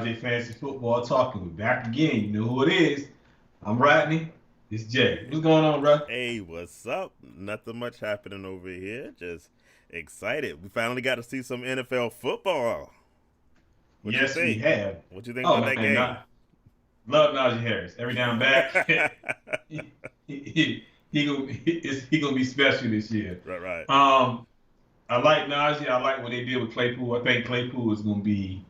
Najee Fantasy Football Talking. We're back again. You know who it is. I'm Rodney. It's Jay. What's going on, bro? Hey, what's up? Nothing much happening over here. Just excited. We finally got to see some NFL football. What you Yes, we think? have. What you think Oh, about that man. game? Love Najee Harris. Every down back. he gonna be special this year. Right, right. Um, I like Najee. I like what they did with Claypool. I think Claypool is gonna be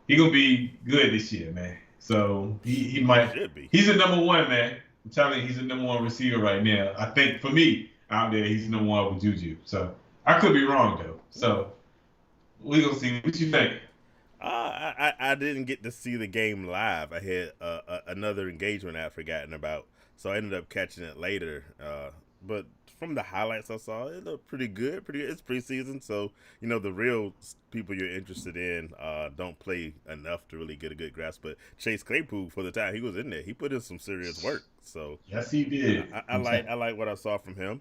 good this year, man. So he might. Should be. He's the number one, man. I'm telling you, he's the number one receiver right now. I think for me out there, he's the number one with Juju. So I could be wrong though. So we gonna see. What you think? I didn't get to see the game live. I had another engagement I'd forgotten about, so I ended up catching it later. But from the highlights I saw, it looked pretty good. It's preseason, so the real people you're interested in don't play enough to really get a good grasp. But Chase Claypool, for the time he was in there, he put in some serious work. So Yes, he did. I like what I saw from him.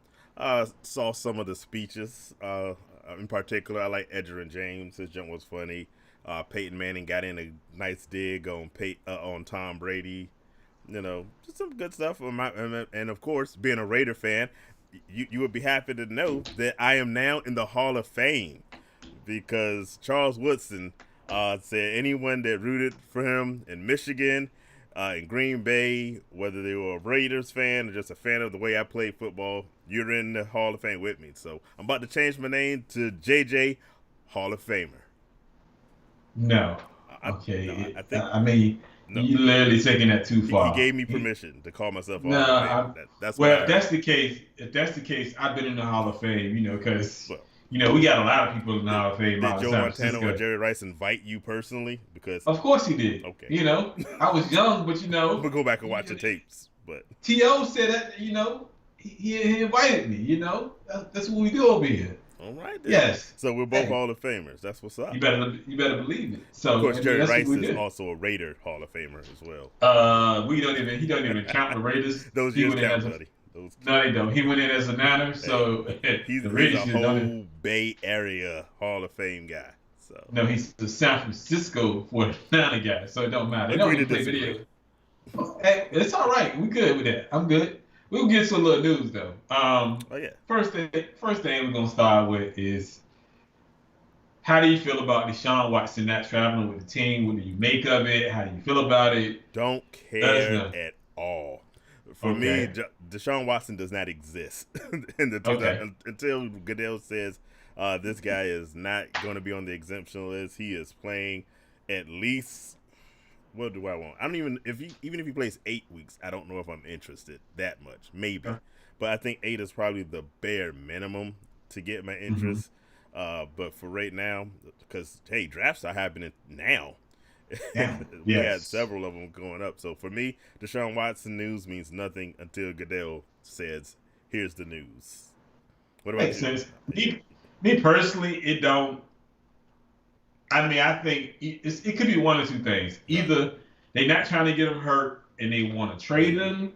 Saw some of the speeches. In particular, I like Edgerrin James. His jump was funny. Peyton Manning got in a nice dig on Tom Brady. Just some good stuff. And of course, being a Raider fan, you would be happy to know that I am now in the Hall of Fame because Charles Woodson said anyone that rooted for him in Michigan, in Green Bay, whether they were a Raiders fan or just a fan of the way I played football, you're in the Hall of Fame with me. So I'm about to change my name to JJ Hall of Famer. No. Okay. I mean, no. You literally taking that too far. He gave me permission to call myself a No. Hall of Fame. That's well, if that's the case, I've been in the Hall of Fame. Because we got a lot of people in the Hall of Fame. Did Joe Montana or Jerry Rice invite you personally? Because of course he did. Okay. I was young, but we'll go back and watch the tapes. But T.O. said that he invited me. That's what we do over here. All right. Then. Yes. So we're both Hall of Famers. That's what's up. You better believe it. So of course, Jerry Rice is also a Raider Hall of Famer as well. He don't even count the Raiders. Those years count, buddy. No, they don't. He went in as a Niner, so he's a whole Bay Area Hall of Fame guy. So no, he's the San Francisco 49er guy, so it don't matter. They don't even play video. Hey, it's all right. We good with that. I'm good. We'll get to a little news though. First thing we're gonna start with is how do you feel about Deshaun Watson not traveling with the team? What do you make of it? How do you feel about it? Don't care at all. For me, Deshaun Watson does not exist until Goodell says this guy is not going to be on the exemption list. He is playing at least. What do I want? I don't even if he plays 8 weeks, I don't know if I'm interested that much. Maybe, but I think 8 is probably the bare minimum to get my interest. But for right now, because drafts are happening now. We had several of them going up. So for me, Deshaun Watson news means nothing until Goodell says, "Here's the news." What about Makes you? sense. Me personally, it don't. I mean, I think it could be one of two things. Either they're not trying to get him hurt and they want to trade him,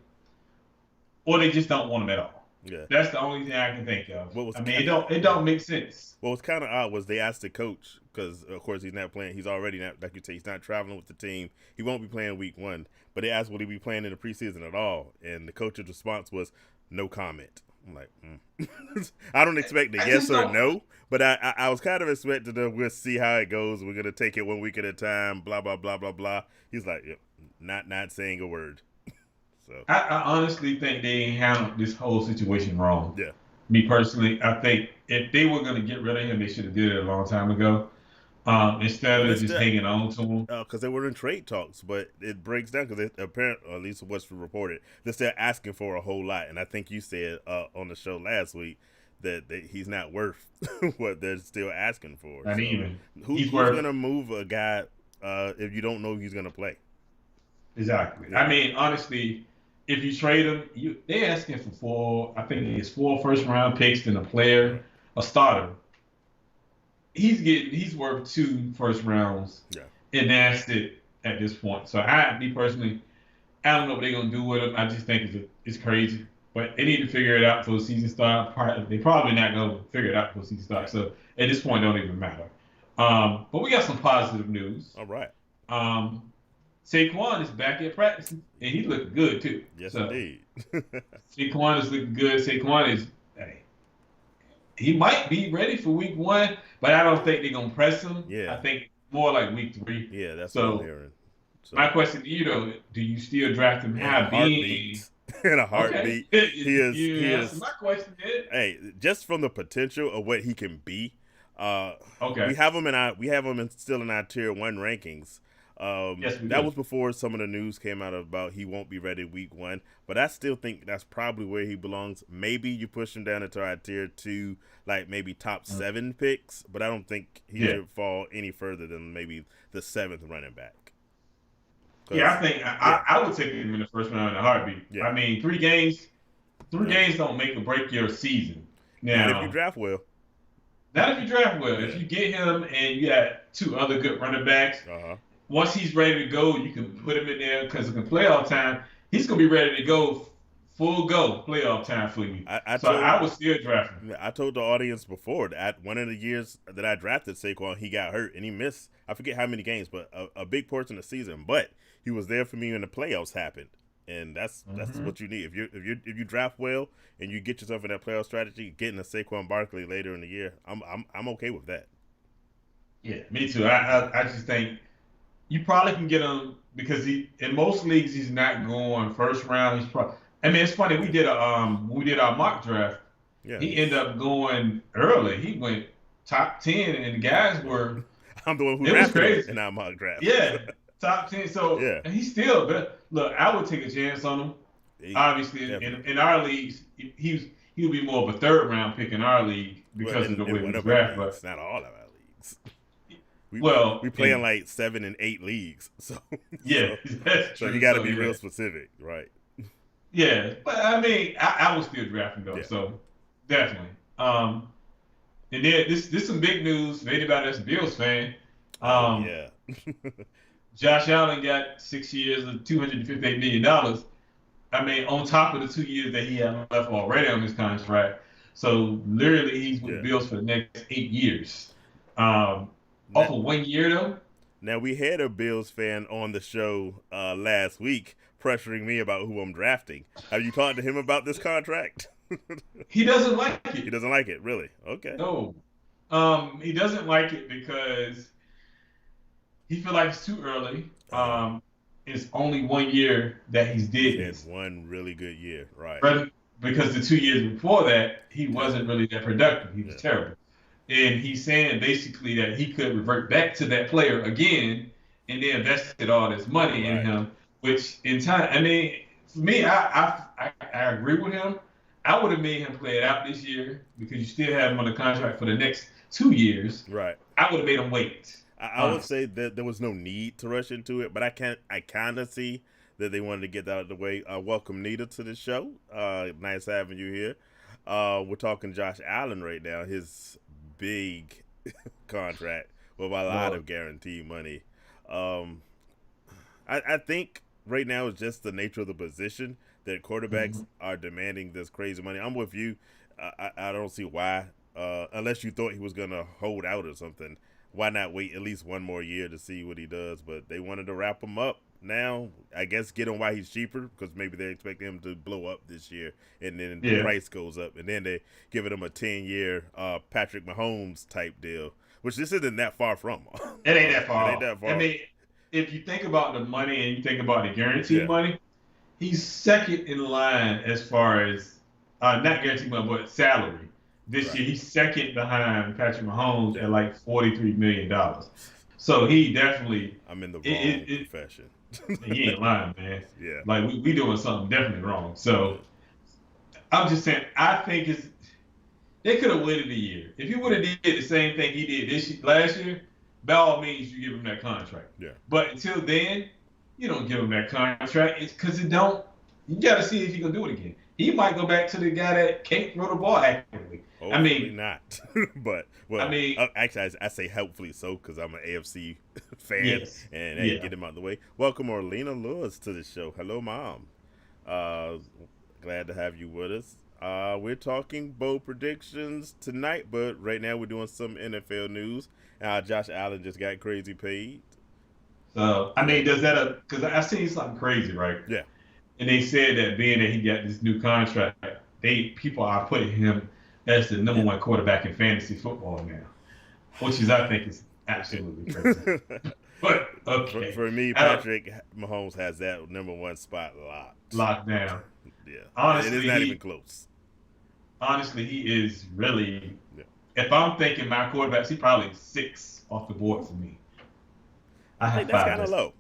or they just don't want him at all. Yeah, that's the only thing I can think of. It don't make sense. What was kind of odd was they asked the coach because, of course, he's not playing. He's already not, like you say, he's not traveling with the team. He won't be playing week 1. But they asked, will he be playing in the preseason at all? And the coach's response was, no comment. I'm like, I don't expect a yes or no, but I was kind of expecting that we'll see how it goes. We're gonna take it 1 week at a time. Blah blah blah blah blah. He's like, not saying a word. So I honestly think they handled this whole situation wrong. Yeah. Me personally, I think if they were gonna get rid of him, they should have did it a long time ago. Instead of just hanging on to him. Because they were in trade talks, but it breaks down because apparently, or at least what's reported, they're still asking for a whole lot. And I think you said on the show last week that he's not worth what they're still asking for. Not even. Who's going to move a guy if you don't know he's going to play? Exactly. Yeah. I mean, honestly, if you trade him, they're asking for it's 4 first-round picks and a player, a starter. He's worth 2 first rounds, and that's it at this point. So me personally, I don't know what they're gonna do with him. I just think it's crazy. But they need to figure it out before the season starts. They probably not gonna figure it out before the season starts. So at this point, it don't even matter. But we got some positive news. All right. Saquon is back at practice, and he looked good too. Yes, indeed. Saquon is looking good. Saquon is, hey, he might be ready for week 1, but I don't think they're gonna press him. Yeah. I think more like week 3. Yeah, that's what I'm hearing. So my question to you though, do you still draft him? In a heartbeat. Okay. He is. My question is. Hey, just from the potential of what he can be. Okay. We have him still in our tier 1 rankings. Yes, that was before some of the news came out about he won't be ready week 1, but I still think that's probably where he belongs. Maybe you push him down into our tier 2, like maybe top 7 picks, but I don't think he should fall any further than maybe the 7th running back. Yeah, I think I would take him in the first round in a heartbeat. Yeah. I mean, 3 games don't make or break your season. Now, not if you draft well. Not if you draft well. Yeah. If you get him and you got 2 other good running backs, once he's ready to go, you can put him in there because in playoff time, he's going to be ready to go, full go playoff time for you. I would still draft him. I told the audience before that one of the years that I drafted Saquon, he got hurt and he missed, I forget how many games, but a big portion of the season. But he was there for me when the playoffs happened, and that's what you need. If you draft well and you get yourself in that playoff strategy, getting a Saquon Barkley later in the year, I'm okay with that. Yeah, me too. I just think you probably can get him because in most leagues he's not going first round. It's funny, we did our mock draft. Yeah. He ended up going early. He went top 10, and the guys were. I'm the one who drafted him in our mock draft. Yeah, top 10. So and he's still. But look, I would take a chance on him. Obviously, in our leagues, he would be more of a 3rd round pick in our league because of the way we draft. But it's not all of our leagues. We play in like 7 and 8 leagues, so yeah, so you got to be real specific, right? Yeah, but I mean, I would still draft him though, so definitely. And then this some big news for anybody that's a Bills fan. Josh Allen got 6 years of $258 million. I mean, on top of the 2 years that he had left already on his contract. So literally, he's with the Bills for the next 8 years. Off of 1 year though. Now we had a Bills fan on the show last week pressuring me about who I'm drafting. Have you talked to him about this contract? He doesn't like it. He doesn't like it, really? Okay. No. He doesn't like it because he feels like it's too early. It's only 1 year that he's did this. One really good year, right? Because the 2 years before that, he wasn't really that productive. He was terrible. And he's saying basically that he could revert back to that player again, and they invested all this money in him. Which in time, I mean, for me, I agree with him. I would have made him play it out this year because you still have him on the contract for the next 2 years. Right. I would have made him wait. I would say that there was no need to rush into it, but I kind of see that they wanted to get that out of the way. Welcome Nita to the show. Nice having you here. We're talking Josh Allen right now. His big contract with a lot of guaranteed money. I think right now it's just the nature of the position that quarterbacks are demanding this crazy money. I'm with you. I don't see why, unless you thought he was going to hold out or something. Why not wait at least 1 more year to see what he does? But they wanted to wrap him up now. I guess get him while he's cheaper because maybe they expect him to blow up this year, and then the price goes up, and then they giving him a 10-year Patrick Mahomes type deal, which this isn't that far from. It ain't that far. I mean, if you think about the money and you think about the guaranteed money, he's second in line as far as not guaranteed money, but salary. This year, he's second behind Patrick Mahomes at like $43 million. So he definitely. I'm in the wrong profession. He ain't lying, man. Yeah. Like we doing something definitely wrong. So I'm just saying, I think they could have waited a year. If he would have did the same thing he did last year, by all means you give him that contract. Yeah. But until then, you don't give him that contract. It's because you got to see if he can do it again. He might go back to the guy that can't throw the ball accurately. Hopefully not. But, I mean, actually, I say hopefully so because I'm an AFC fan. And get him out of the way. Welcome, Orleans Lewis, to the show. Hello, Mom. Glad to have you with us. We're talking bold predictions tonight, but right now we're doing some NFL news. Josh Allen just got crazy paid. So I mean, does that because I seen something crazy, right? Yeah. And they said that being that he got this new contract, people are putting him as the number one quarterback in fantasy football now, which I think is absolutely crazy. But okay, for me, Patrick Mahomes has that number one spot locked down. Yeah, honestly, it is not even close. Honestly, he is really. Yeah. If I'm thinking my quarterbacks, he probably 6 off the board for me. I think that's kind of low.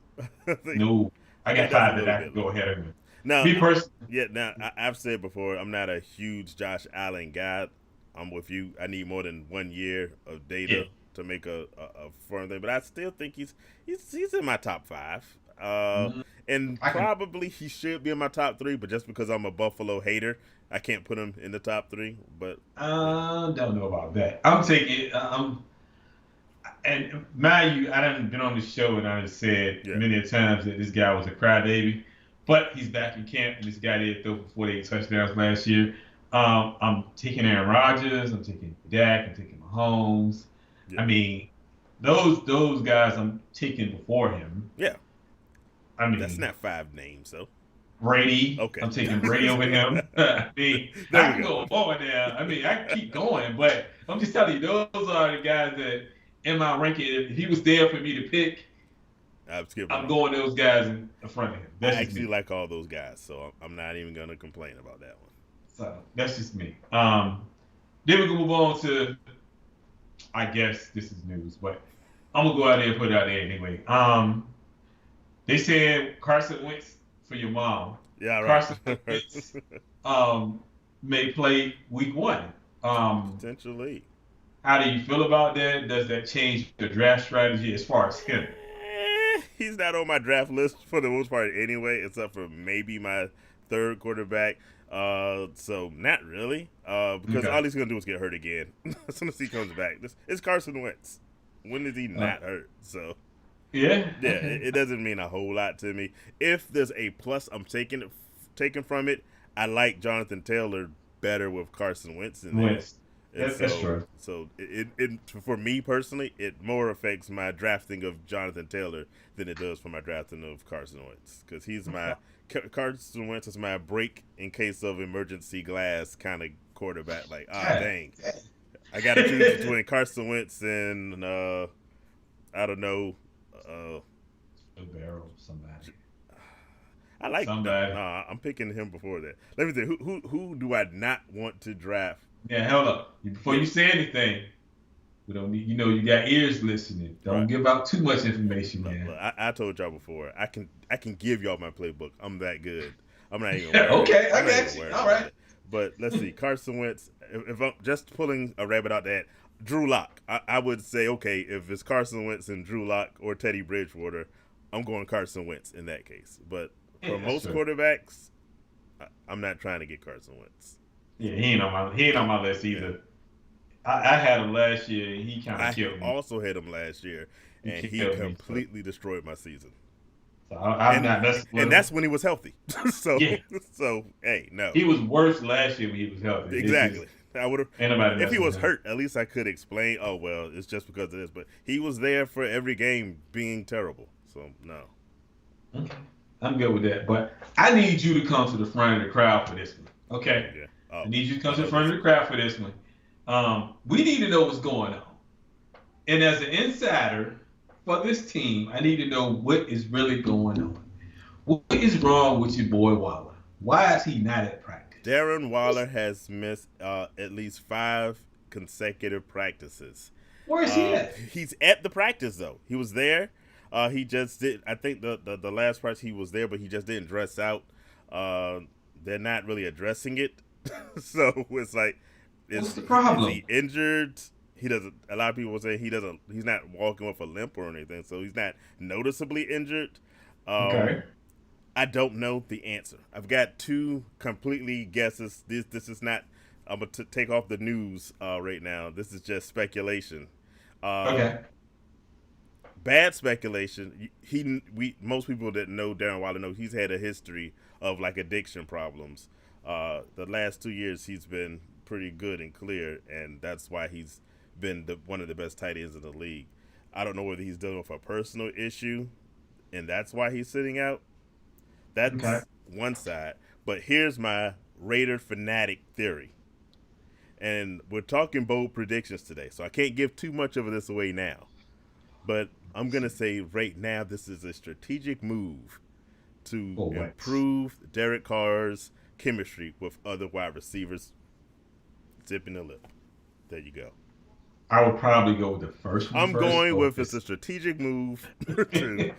No, I got 5 that I can go ahead of him. Now, me personally. Now I've said before, I'm not a huge Josh Allen guy. I'm with you. I need more than 1 year of data to make a firm thing, but I still think he's in my top 5. And probably he should be in my top 3, but just because I'm a Buffalo hater, I can't put him in the top 3. But I don't know about that. I'm taking. And mind you, I done been on the show and I said many times that this guy was a crybaby, but he's back in camp and this guy did throw for 48 touchdowns last year. I'm taking Aaron Rodgers. I'm taking Dak. I'm taking Mahomes. I mean, those guys I'm taking before him. Yeah. I mean, that's not 5 names, though. Brady. Okay. I'm taking Brady over him. I mean, I can go over there. I mean, I can keep going, but I'm just telling you, those are the guys that in my ranking, if he was there for me to pick, I'm going those guys in front of him. I actually like all those guys, so I'm not even going to complain about that one. So that's just me. Then we can move on to, I guess this is news, but I'm going to go out there and put it out there anyway. They said Carson Wentz for your mom. Yeah, right. Carson Wentz may play week 1. Potentially. How do you feel about that? Does that change the draft strategy as far as him? He's not on my draft list for the most part anyway, except for maybe my 3rd quarterback. So not really. Because all he's gonna do is get hurt again as soon as he comes back. It's Carson Wentz. When is he not hurt? So it doesn't mean a whole lot to me. If there's a plus I'm taking from it, I like Jonathan Taylor better with Carson Wentz in there. That's true. So it for me personally, it more affects my drafting of Jonathan Taylor than it does for my drafting of Carson Wentz, because he's Carson Wentz is my break in case of emergency glass kind of quarterback. Like, dang, I got to choose between Carson Wentz and I don't know, somebody. I like somebody. I'm picking him before that. Let me think. Who do I not want to draft? Yeah, hold up. Before you say anything, we don't need. You got ears listening. Don't give out too much information, man. Look, I told y'all before. I can give y'all my playbook. I'm that good. I'm not even. Okay, I got you. All right. But let's see. Carson Wentz. If I'm just pulling a rabbit out that, Drew Lock. I would say, okay, if it's Carson Wentz and Drew Lock or Teddy Bridgewater, I'm going Carson Wentz in that case. But for most quarterbacks, I'm not trying to get Carson Wentz. Yeah, he ain't on my list either. I had him last year, and he kind of killed me. I also had him last year, and he completely destroyed my season. So I'm not. That's when he was healthy. So hey, no. He was worse last year when he was healthy. Exactly. I would have. If he was hurt, at least I could explain. Oh well, it's just because of this. But he was there for every game, being terrible. So no. Okay, I'm good with that. But I need you to come to the front of the crowd for this one. Okay. Yeah. I need you to come to the front of the crowd for this one. We need to know what's going on. And as an insider for this team, I need to know what is really going on. What is wrong with your boy Waller? Why is he not at practice? Darren Waller has missed at least 5 consecutive practices. Where is he at? He's at the practice, though. He was there. He just did. I think the last practice he was there, but he just didn't dress out. They're not really addressing it. So it's like, what's the problem? Is he injured? He doesn't. A lot of people will say he doesn't. He's not walking with a limp or anything, so he's not noticeably injured. Okay. I don't know the answer. I've got 2 completely guesses. This is not. I'm gonna take off the news right now. This is just speculation. Okay. Bad speculation. Most people that know Darren Waller know he's had a history of like addiction problems. The last 2 years he's been pretty good and clear, and that's why he's been one of the best tight ends in the league. I don't know whether he's dealing with a personal issue and that's why he's sitting out. That's one side. But here's my Raider fanatic theory. And we're talking bold predictions today, so I can't give too much of this away now. But I'm going to say right now this is a strategic move to improve Derek Carr's chemistry with other wide receivers. Zipping the lip. There you go. I would probably go with the first one. I'm going with it's a strategic move to see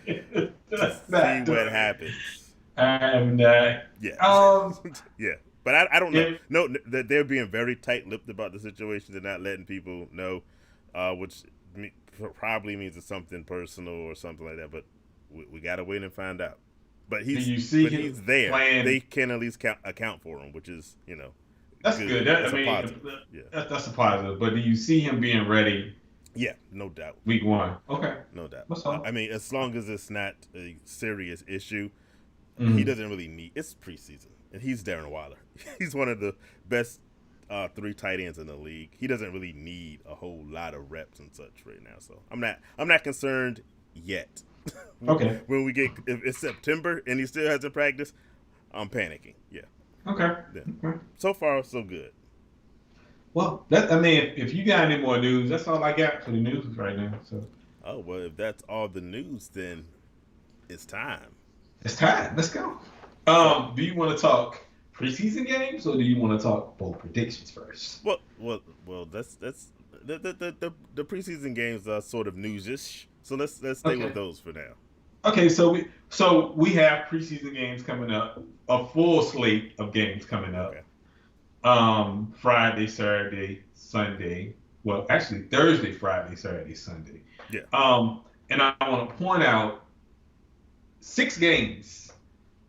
what happens. I'm not. Yeah. Yeah. But I don't know. No, they're being very tight-lipped about the situation. They're not letting people know, which probably means it's something personal or something like that. But we got to wait and find out. But he's there. Playing? They can at least account for him, which is, that's good. That's a positive. That's a positive. But do you see him being ready? Yeah, no doubt. Week 1. Okay. No doubt. I mean, as long as it's not a serious issue, he doesn't really need. It's preseason, and he's Darren Waller. He's one of the best 3 tight ends in the league. He doesn't really need a whole lot of reps and such right now. So I'm not concerned yet. Okay. When we get if it's September and he still hasn't practiced, I'm panicking. Yeah. Okay. Yeah. Okay. So far, so good. Well, if you got any more news, that's all I got for the news right now. So. Oh well, if that's all the news, then it's time. It's time. Let's go. Do you want to talk preseason games or do you want to talk bold predictions first? Well. That's the preseason games are sort of news-ish. So let's stay with those for now. Okay, so we have preseason games coming up, a full slate of games coming up. Okay. Friday, Saturday, Sunday. Well, actually Thursday, Friday, Saturday, Sunday. Yeah. And I want to point out 6 games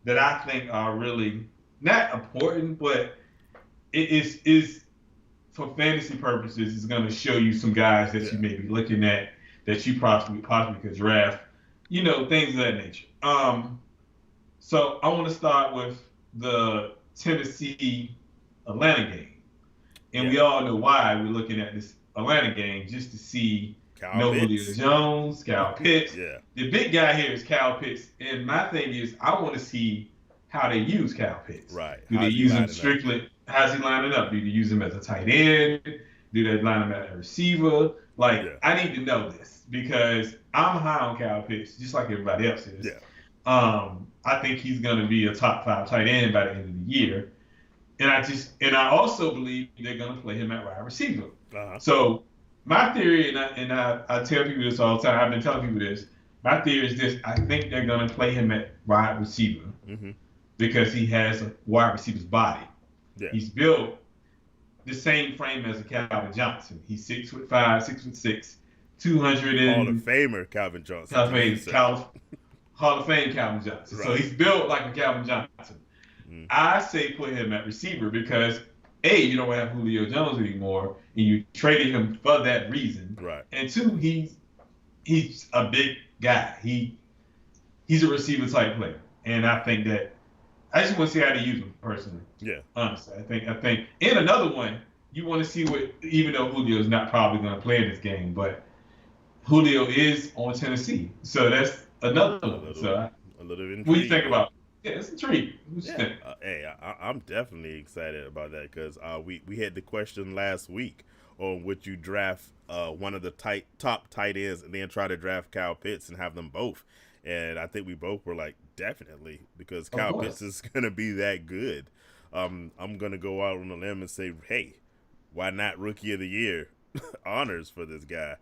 that I think are really not important, but it is for fantasy purposes. It's going to show you some guys that you may be looking at that you possibly could draft. Things of that nature. So I want to start with the Tennessee-Atlanta game. And we all know why we're looking at this Atlanta game, just to see Julio Jones, Kyle Pitts. Yeah. The big guy here is Kyle Pitts. And my thing is, I want to see how they use Kyle Pitts. Right. Do they use him strictly? How's he lining up? Do they use him as a tight end? Do they line him as a receiver? I need to know this because I'm high on Kyle Pitts, just like everybody else is. Yeah. I think he's going to be a top 5 tight end by the end of the year. And I also believe they're going to play him at wide receiver. Uh-huh. So my theory, and I tell people this all the time, I've been telling people this, my theory is this: I think they're going to play him at wide receiver because he has a wide receiver's body. Yeah. He's built the same frame as a Calvin Johnson. He's 6'5", 6'6", 200 and Hall of Famer Calvin Johnson. Hall of Fame Calvin Johnson. Right. So he's built like a Calvin Johnson. I say put him at receiver because A, you don't have Julio Jones anymore, and you traded him for that reason. Right. And 2, he's a big guy. He's a receiver type player, and I think that I just want to see how they use him personally. Yeah. Honestly, I think, and another one, you want to see even though Julio is not probably going to play in this game, but Julio is on Tennessee, so that's another one. A little intrigue. What do you think about? Yeah, it's intriguing. What you think? Hey, I'm definitely excited about that because we had the question last week on would you draft one of the top tight ends and then try to draft Kyle Pitts and have them both, and I think we both were like definitely because Kyle Pitts is gonna be that good. I'm gonna go out on a limb and say, hey, why not Rookie of the Year honors for this guy?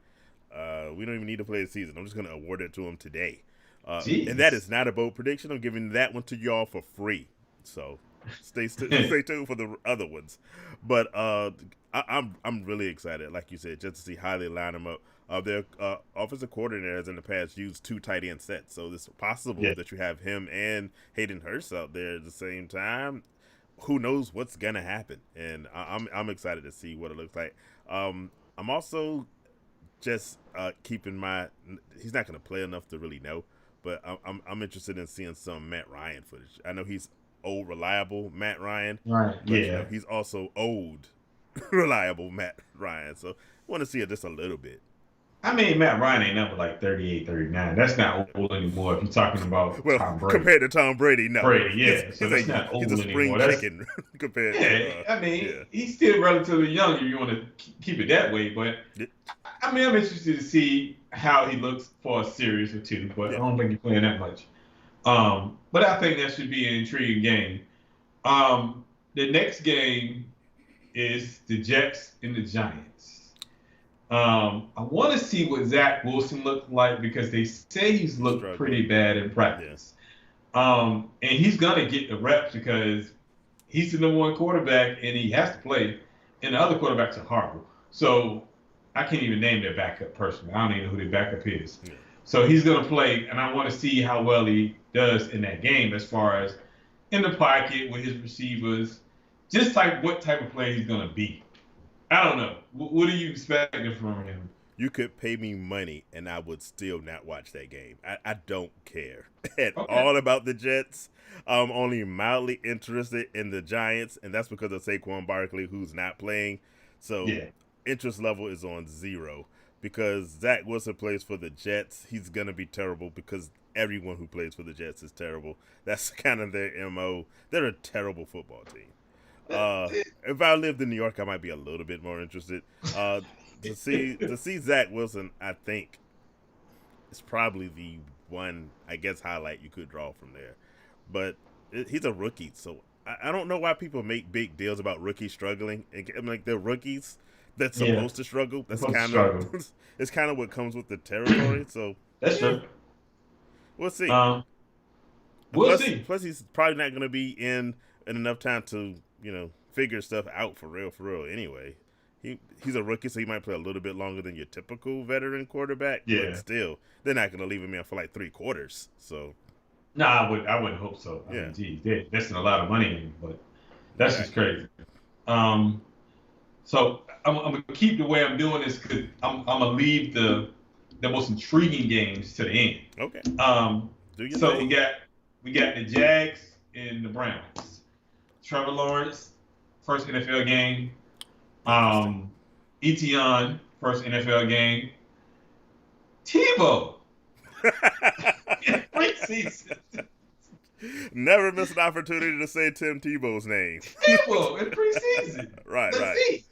We don't even need to play the season. I'm just gonna award it to him today. And that is not a bold prediction. I'm giving that one to y'all for free. So stay tuned for the other ones. But I'm really excited, like you said, just to see how they line them up. Their offensive coordinator has in the past used 2 tight end sets, so it's possible that you have him and Hayden Hurst out there at the same time. Who knows what's gonna happen? And I'm excited to see what it looks like. I'm also just keeping he's not gonna play enough to really know. But I'm interested in seeing some Matt Ryan footage. I know he's old, reliable Matt Ryan. Right. But, he's also old, reliable Matt Ryan. So I want to see it just a little bit. I mean, Matt Ryan ain't number like 38, 39. That's not old anymore if you're talking about Well, Tom Brady. compared to Tom Brady, no. Brady, yeah. So that's not he's a old spring anymore. chicken compared Yeah, to. I mean, he's still relatively young if you want to keep it that way. But I mean, I'm interested to see how he looks for a series or two. But I don't think he's playing that much. But I think that should be an intriguing game. The next game is the Jets and the Giants. I want to see what Zach Wilson looked like because they say he's looked pretty bad in practice. And he's gonna get the reps because he's the number one quarterback and he has to play. And the other quarterbacks are horrible. So I can't even name their backup personally. I don't even know who their backup is. Yeah. So he's gonna play, and I want to see how well he does in that game as far as in the pocket with his receivers, just what type of player he's gonna be. I don't know. What are you expecting from him? You could pay me money and I would still not watch that game. I don't care at all about the Jets. I'm only mildly interested in the Giants, and that's because of Saquon Barkley, who's not playing. So interest level is on 0 because Zach Wilson plays for the Jets. He's going to be terrible because everyone who plays for the Jets is terrible. That's kind of their MO. They're a terrible football team. If I lived in New York, I might be a little bit more interested. To see Zach Wilson, I think is probably the one, I guess, highlight you could draw from there. But he's a rookie, so I don't know why people make big deals about rookies struggling. I'm like, they're rookies that's supposed to struggle. That's kind of it's kind of what comes with the territory. So that's true. We'll see. We'll see. Plus, he's probably not going to be in enough time to figure stuff out for real. Anyway, he's a rookie, so he might play a little bit longer than your typical veteran quarterback. Yeah. But still, they're not going to leave him in for like 3 quarters. So. No, I wouldn't hope so. I mean, geez, they're investing a lot of money in him, but that's just crazy. So I'm gonna keep the way I'm doing this because I'm gonna leave the most intriguing games to the end. Okay. So we got the Jags and the Browns. Trevor Lawrence, first NFL game. Etienne, first NFL game. Tebow. Preseason. Never miss an opportunity to say Tim Tebow's name. Tebow in preseason. Right. See.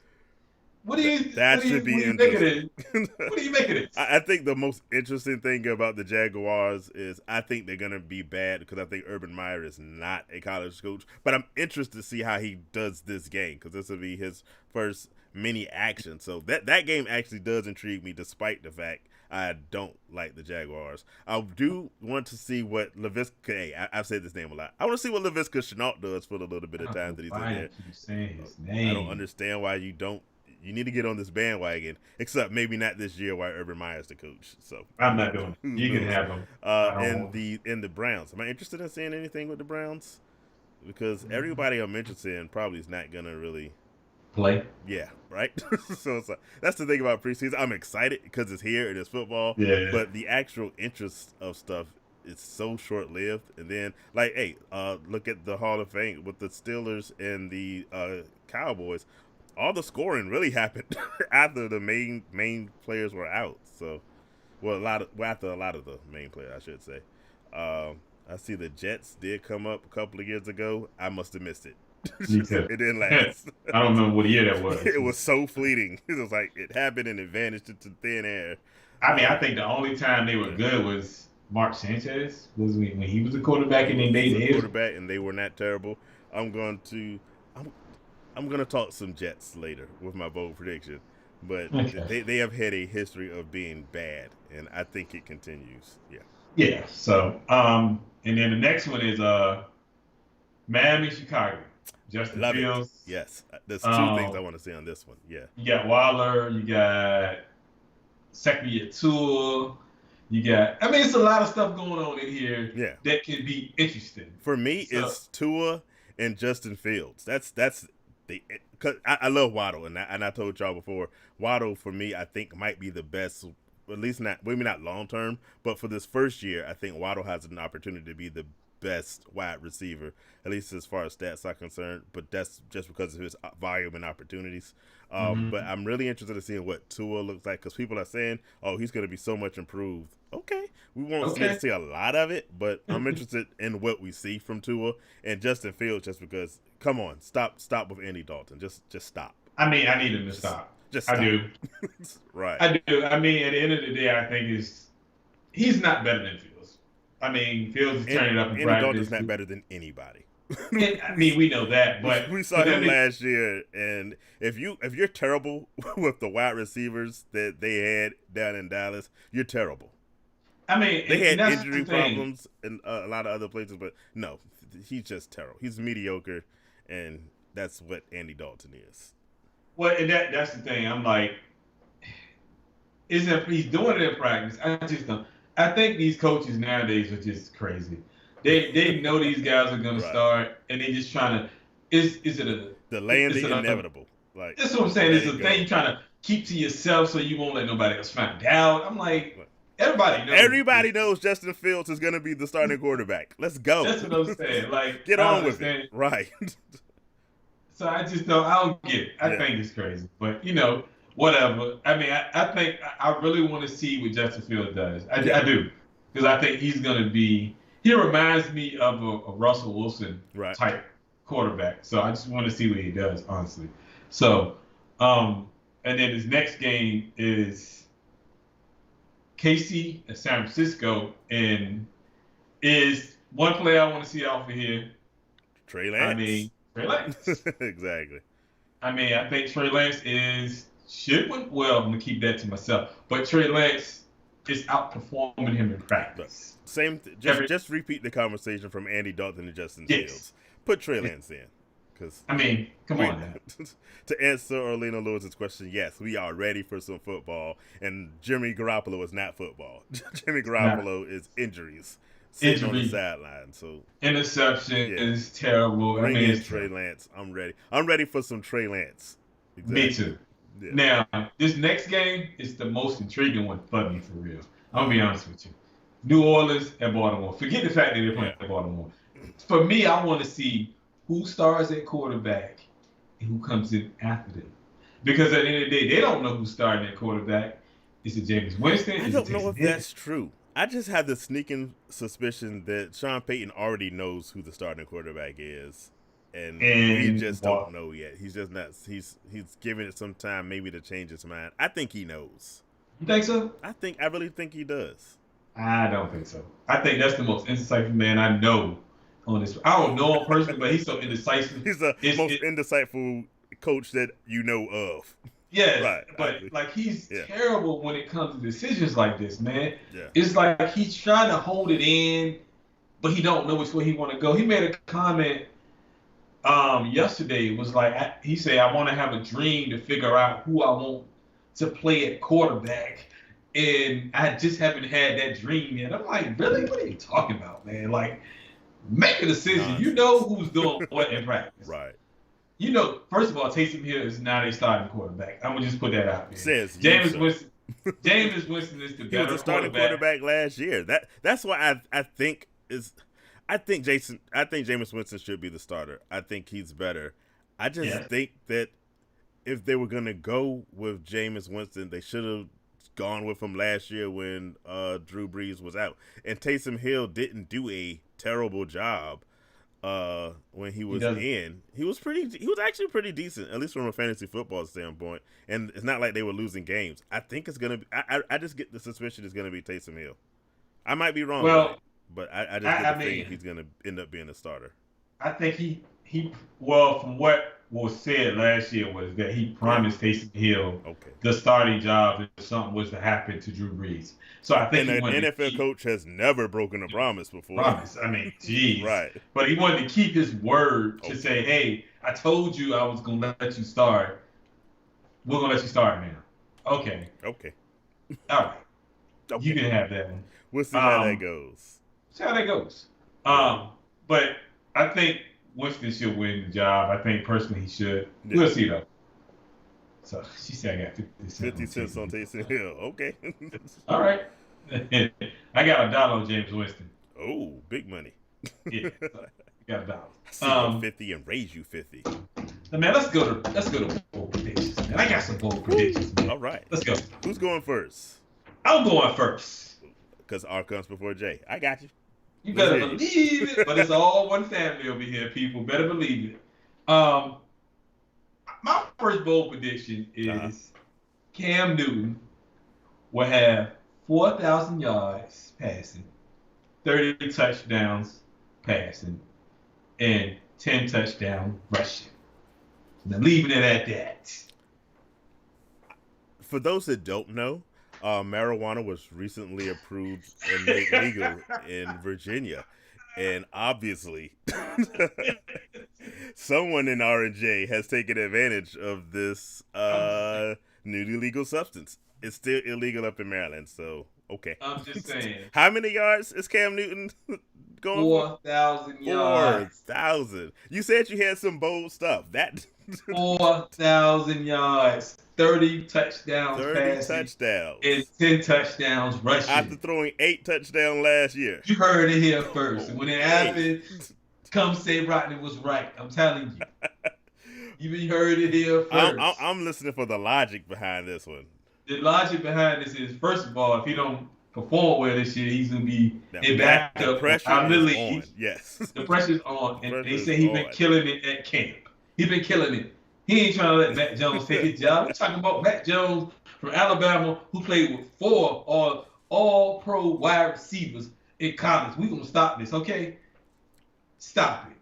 What do you make of it? I think the most interesting thing about the Jaguars is I think they're going to be bad because I think Urban Meyer is not a college coach. But I'm interested to see how he does this game because this will be his first mini action. So that game actually does intrigue me despite the fact I don't like the Jaguars. I do want to see what Laviska. I've said this name a lot. I want to see what Laviska Shenault does for the little bit of time that he's in there. Saying his name. I don't understand why you don't. You need to get on this bandwagon, except maybe not this year while Urban Meyer's the coach. So I'm not doing it. You can have him. In the Browns. Am I interested in seeing anything with the Browns? Because everybody I'm interested in probably is not gonna really play. Yeah, right. So that's the thing about preseason. I'm excited because it's here. It is football. Yeah. But the actual interest of stuff is so short lived. And then, look at the Hall of Fame with the Steelers and the Cowboys. All the scoring really happened after the main players were out. So, after a lot of the main players, I should say. I see the Jets did come up a couple of years ago. I must have missed it. It didn't last. I don't remember what year that was. It was so fleeting. It was like it happened and it vanished into thin air. I mean, I think the only time they were good was Mark Sanchez was when he was a quarterback and they made it. Quarterback and they were not terrible. I'm gonna talk some Jets later with my bold prediction, but they have had a history of being bad, and I think it continues. Yeah. Yeah. So, and then the next one is Miami, Chicago. Justin Fields. Yes. There's 2 things I want to see on this one. Yeah. You got Waller. You got Sekou. It's a lot of stuff going on in here that can be interesting. For me, it's Tua and Justin Fields. That's because I love Waddle, and I told y'all before, Waddle for me I think might be the best, at least maybe not long term, but for this first year I think Waddle has an opportunity to be the best wide receiver, at least as far as stats are concerned. But that's just because of his volume and opportunities. But I'm really interested in seeing what Tua looks like, because people are saying, "Oh, he's going to be so much improved." Okay, we won't see a lot of it, but I'm interested in what we see from Tua and Justin Fields, just because. Come on, stop with Andy Dalton. Just stop. I mean, I need him to stop. Just stop. I do. Right. I do. I mean, at the end of the day, I think he's not better than Fields. I mean, Fields is turning it up in practice. Andy Dalton's not better than anybody. I mean, we know that, but we saw him last year, and if you're terrible with the wide receivers that they had down in Dallas, you're terrible. I mean, they had injury problems in a lot of other places, but no, he's just terrible. He's mediocre, and that's what Andy Dalton is. Well, and that's the thing. I'm like, he's doing it in practice. I just don't. I think these coaches nowadays are just crazy. They know these guys are gonna start, and they just trying to. Is it delaying the inevitable? Like, that's what I'm saying. It's a thing you're trying to keep to yourself so you won't let nobody else find out. I'm like, everybody knows Justin Fields is gonna be the starting quarterback. Let's go. That's what I'm saying. Like, get on with it. Right. So I don't get it. I think it's crazy, but whatever. I mean, I think I really want to see what Justin Fields does. I do, because I think he's gonna be. He reminds me of a Russell Wilson type quarterback. So I just want to see what he does, honestly. So, and then his next game is KC at San Francisco, and is one player I want to see off of here. Trey Lance. I mean, Trey Lance. Exactly. I mean, I think Trey Lance well, I'm gonna keep that to myself. But Trey Lance is outperforming him in practice. Just repeat the conversation from Andy Dalton and Justin Fields. Put Trey Lance in, because I mean, come on now. To answer Orlando Lewis's question, yes, we are ready for some football, and Jimmy Garoppolo is not football. Jimmy Garoppolo is injuries, sitting on the sideline. So interception is terrible. Bring in Trey Lance. I'm ready. I'm ready for some Trey Lance. Exactly. Me too. Yeah. Now, this next game is the most intriguing one for me, for real. I'm gonna be honest with you. New Orleans and Baltimore. Forget the fact that they're playing at Baltimore. For me, I want to see who starts at quarterback and who comes in after them. Because at the end of the day, they don't know who's starting at quarterback. Is it Jameis Winston? I don't know if that's true. I just have the sneaking suspicion that Sean Payton already knows who the starting quarterback is. And we just don't know yet. He's just not. He's giving it some time, maybe, to change his mind. I think he knows. You think so? I really think he does. I don't think so. I think that's the most indecisive man I know on this. I don't know him personally, but he's so indecisive. He's the most indecisive coach that you know of. Yeah, right. But like he's terrible when it comes to decisions like this, man. Yeah. It's like he's trying to hold it in, but he don't know which way he want to go. He made a comment yesterday. Was like he said, "I want to have a dream to figure out who I want to play at quarterback." And I just haven't had that dream yet. I'm like, really? What are you talking about, man? Like, make a decision. Nonsense. You know who's doing what in practice. Right. First of all, Taysom Hill is now a starting quarterback. I'm going to just put that out there. Says Jameis Winston. Jameis Winston is the better quarterback. He was a starting quarterback last year. That's why I think Jameis Winston should be the starter. I think he's better. I just think that if they were going to go with Jameis Winston, they should have gone with him last year when Drew Brees was out. And Taysom Hill didn't do a terrible job when he was in. He was actually pretty decent, at least from a fantasy football standpoint. And it's not like they were losing games. I think it's gonna be. I just get the suspicion it's gonna be Taysom Hill. I might be wrong, but I just get the feeling he's gonna end up being a starter. I think he from what was said last year was that he promised Taysom Hill the starting job if something was to happen to Drew Brees. So I think an NFL coach has never broken a promise before. I mean, geez. Right. But he wanted to keep his word to say, hey, I told you I was going to let you start. We're going to let you start now. Okay. All right. You can have that one. We'll see how that goes. But I think Winston should win the job. I think personally he should. Yeah. We'll see though. So she said I got 50 cents on Taysom Hill. Okay. All right. I got $1 on Jameis Winston. Oh, big money. Yeah, so you got balance. See you 50 and raise you 50. Man, let's go to bold predictions, man. I got some bold predictions, man. All right. Let's go. Who's going first? I'm going first. Because R comes before J. I got you. You better believe it. But it's all one family over here, people. Better believe it. My first bold prediction is Cam Newton will have 4,000 yards passing, 30 touchdowns passing, and 10 touchdowns rushing. Now, leaving it at that. For those that don't know, marijuana was recently approved and made legal in Virginia. And obviously, someone in R&J has taken advantage of this newly legal substance. It's still illegal up in Maryland, so okay. I'm just saying. How many yards is Cam Newton going 4,000 yards. 4,000. You said you had some bold stuff. 4,000 yards, 30 touchdowns 30 passing, touchdowns, and 10 touchdowns rushing. After throwing 8 touchdowns last year. You heard it here first. And when it happens, come say Rodney was right. I'm telling you. You heard it here first. I'm listening for the logic behind this one. The logic behind this is, first of all, if he don't perform well this year, he's going to be in backup out of the league. Yes. The pressure's on. And they say he's been killing it at camp. He's been killing it. He ain't trying to let Mac Jones take his job. We're talking about Mac Jones from Alabama, who played with 4 all-pro wide receivers in college. We're going to stop this, okay? Stop it.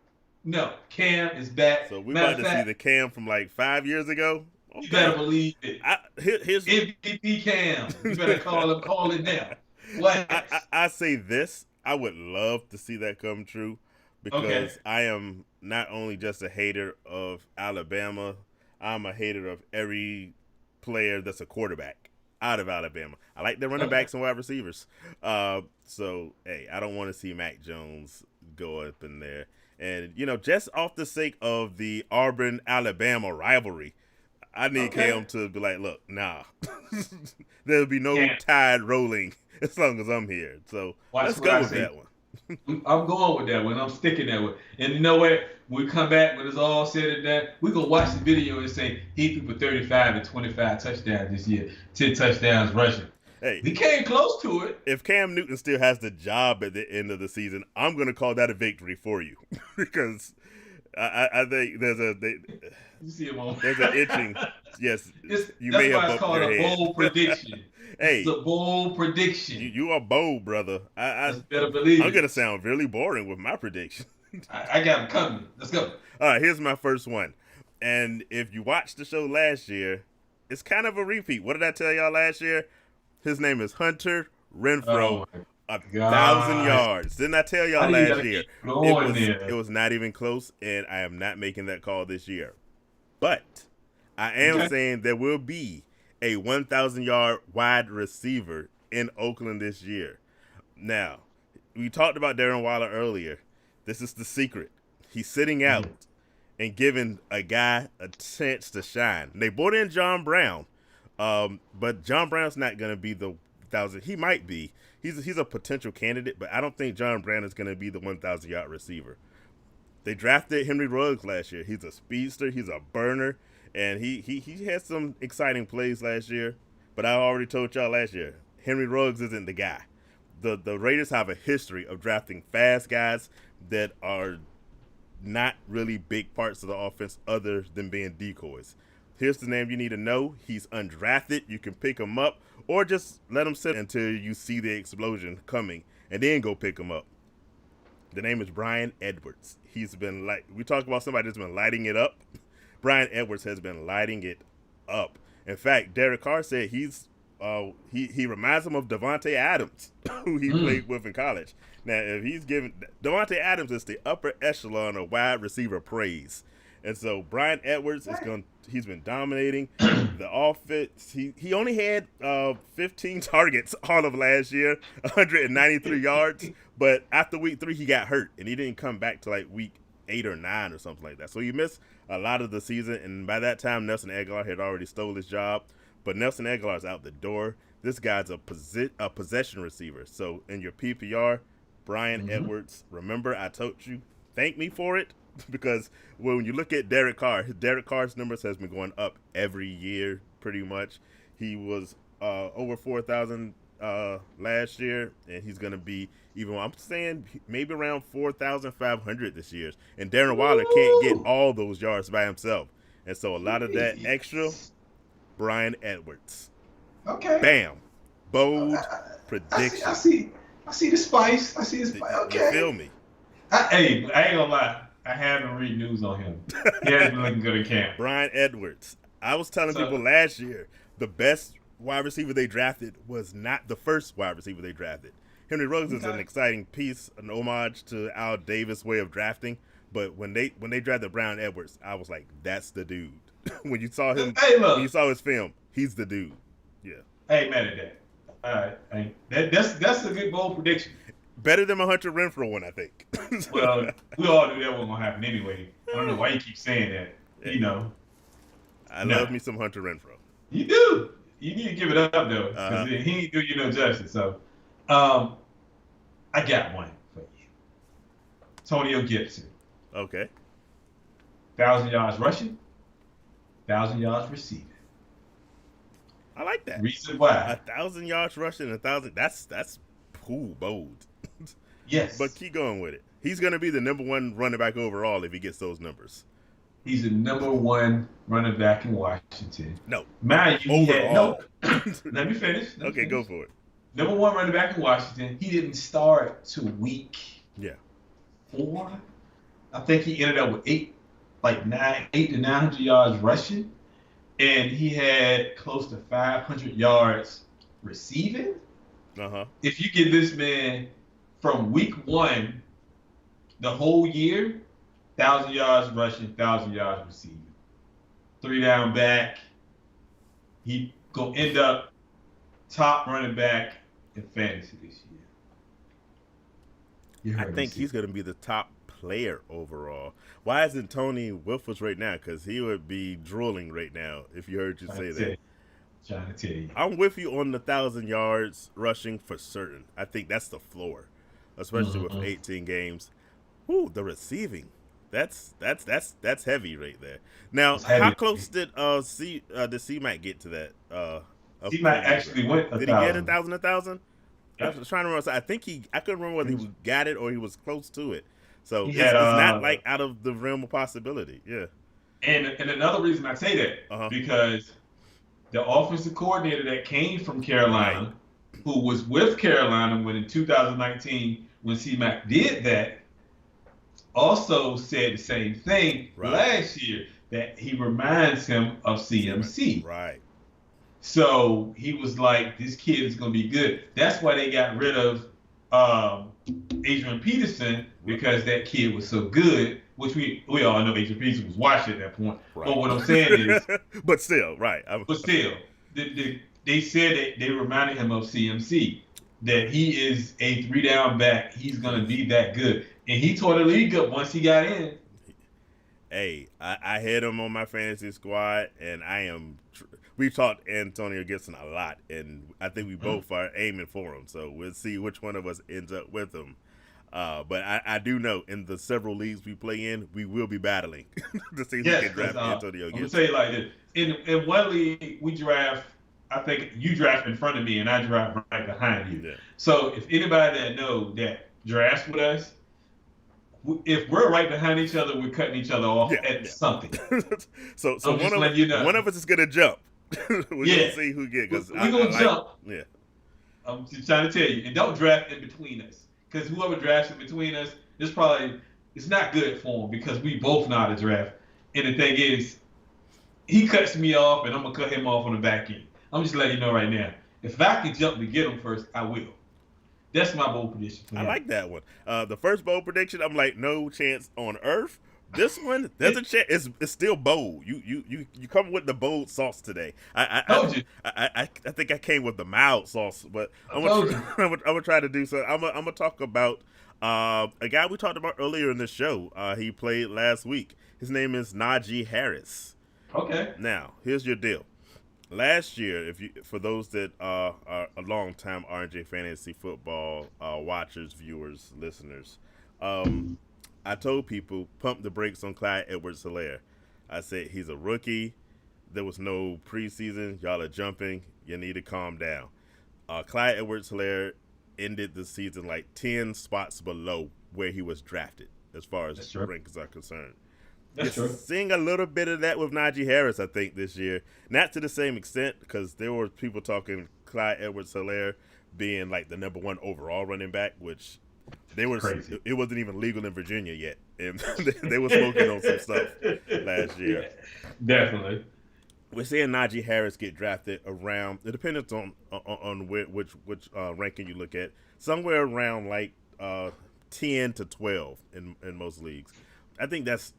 No, Cam is back. So we're about to see the Cam from like 5 years ago? Okay. You better believe it. MVP Cam. You better call it now. What? I say this. I would love to see that come true because I am not only just a hater of Alabama, I'm a hater of every player that's a quarterback out of Alabama. I like their running backs and wide receivers. So, hey, I don't want to see Mac Jones go up in there. And, just off the sake of the Auburn-Alabama rivalry, I need Cam to be like, look, nah. There'll be no tide rolling as long as I'm here. So let's go with that one. I'm going with that one. I'm sticking that one. And you know what? When we come back, when it's all said and done, we're going to watch the video and say he threw for 35 and 25 touchdowns this year, 10 touchdowns rushing. Hey, he came close to it. If Cam Newton still has the job at the end of the season, I'm going to call that a victory for you because I think there's you see him on. There's an itching. Yes, you may have bumped your head. That's why it's called a bold prediction. Hey, it's a bold prediction. You are bold, brother. I better believe I'm going to sound really boring with my prediction. I got him coming. Let's go. All right, here's my first one. And if you watched the show last year, it's kind of a repeat. What did I tell y'all last year? His name is Hunter Renfrow. 1,000 yards. Didn't I tell y'all last year? It was not even close, and I am not making that call this year. But I am saying there will be a 1,000-yard wide receiver in Oakland this year. Now, we talked about Darren Waller earlier. This is the secret. He's sitting out and giving a guy a chance to shine. They brought in John Brown, but John Brown's not going to be the 1,000. He might be. He's a potential candidate, but I don't think John Brown is going to be the 1,000-yard receiver. They drafted Henry Ruggs last year. He's a speedster. He's a burner. And he had some exciting plays last year. But I already told y'all last year, Henry Ruggs isn't the guy. The Raiders have a history of drafting fast guys that are not really big parts of the offense other than being decoys. Here's the name you need to know. He's undrafted. You can pick him up or just let him sit until you see the explosion coming and then go pick him up. The name is Bryan Edwards. He's been we talk about somebody that's been lighting it up. Bryan Edwards has been lighting it up. In fact, Derek Carr said he reminds him of Davante Adams, who he played with in college. Now, if he's giving Davante Adams is the upper echelon of wide receiver praise. And so Bryan Edwards he's been dominating the offense. He only had 15 targets all of last year, 193 yards. But after week 3, he got hurt, and he didn't come back to week 8 or 9 or something like that. So he missed a lot of the season, and by that time, Nelson Agholor had already stole his job. But Nelson Aguilar's out the door. This guy's a possession receiver. So in your PPR, Brian Edwards. Remember, I told you, thank me for it, because when you look at Derek Carr's numbers has been going up every year, pretty much. He was over 4,000 last year, and he's going to be I'm saying maybe around 4,500 this year. And Darren Waller can't get all those yards by himself. And so a lot of that extra, Brian Edwards. Okay. Bam. Bold prediction. I see the spice. I see the spice. Okay. You feel me? I ain't gonna lie. I haven't read news on him. He hasn't been looking good in camp. Brian Edwards. I was telling people last year, the best wide receiver they drafted was not the first wide receiver they drafted. Henry Ruggs is an exciting piece, an homage to Al Davis' way of drafting. But when they drafted Brian Edwards, I was like, that's the dude. When you saw him, when you saw his film, he's the dude. Yeah. Hey, mad at that. All right. That's a good bold prediction. Better than my Hunter Renfrow one, I think. Well, we all knew that wasn't gonna happen anyway. I don't know why you keep saying that. Yeah. I love me some Hunter Renfrow. You do. You need to give it up though, because he ain't do you no justice. So, I got one for you. Antonio Gibson. Okay. 1,000 yards rushing, 1,000 yards receiving. I like that. Reason why? 1,000 yards rushing, 1,000. That's cool, bold. Yes. But keep going with it. He's going to be the number one running back overall if he gets those numbers. He's the number one running back in Washington. No. Man, overall. Let me finish. Okay, go for it. Number one running back in Washington. He didn't start to week 4. I think he ended up with 8 to 900 yards rushing, and he had close to 500 yards receiving. If you give this man from week 1 the whole year, 1,000 yards rushing, 1,000 yards receiving, 3 down back, he gonna end up top running back in fantasy this year. I think he's gonna be the top player overall. Why isn't Tony with us right now? Because he would be drooling right now if you heard you say that. Trying to tell you. I'm with you on the 1,000 yards rushing for certain. I think that's the floor, especially with 18 games. Ooh, the receiving. That's heavy right there. Now, how close did C-Mac get to that? C-Mac actually went 1,000. Did he get 1,000? I was trying to remember. I couldn't remember whether he got it or he was close to it. So it's not like out of the realm of possibility. Yeah. And another reason I say that, because the offensive coordinator that came from Carolina, who was with Carolina when in 2019, when C-Mac did that, also said the same thing last year, that he reminds him of CMC. Right. So he was like, this kid is going to be good. That's why they got rid of Adrian Peterson, because that kid was so good, which we all know Adrian Peterson was washed at that point. Right. But what I'm saying is... but still, right. They said that they reminded him of CMC, that he is a 3-down back. He's going to be that good. And he tore the league up once he got in. Hey, I had him on my fantasy squad, and we've talked Antonio Gibson a lot, and I think we both are aiming for him. So we'll see which one of us ends up with him. But I do know in the several leagues we play in, we will be battling to see who can draft Antonio Gibson. I'm going to tell you like this. In one league, we draft, I think you draft in front of me, and I draft right behind you. Yeah. So if anybody that knows that drafts with us, if we're right behind each other, we're cutting each other off at something. so one of us is going to jump. We're going to see who gets. We're going to jump. Yeah. I'm just trying to tell you. And don't draft in between us. Because whoever drafts in between us, it's not good for him, because we both know how to draft. And the thing is, he cuts me off, and I'm going to cut him off on the back end. I'm just letting you know right now. If I can jump to get him first, I will. That's my bold prediction. I like that one. The first bold prediction, I'm like, no chance on earth. This one, there's a chance. It's still bold. You come with the bold sauce today. I think I came with the mild sauce, but I'm gonna try to do so. I'm gonna talk about a guy we talked about earlier in the show. He played last week. His name is Nigel Harris. Okay. Now, here's your deal. last year, for those that are a long time RJ Fantasy Football watchers, viewers, listeners, I told people pump the brakes on Clyde Edwards-Helaire. I said he's a rookie. There was no preseason. Y'all are jumping. You need to calm down. Clyde Edwards-Helaire ended the season like 10 spots below where he was drafted as far as rankings are concerned. That's true. Seeing a little bit of that with Nigel Harris, I think, this year. Not to the same extent, because there were people talking Clyde Edwards-Helaire being like the number 1 overall running back, which it wasn't even legal in Virginia yet. And they were smoking on some stuff last year. Yeah, definitely. We're seeing Najee Harris get drafted around, it depends on which ranking you look at, somewhere around like 10 to 12 in most leagues. I think that's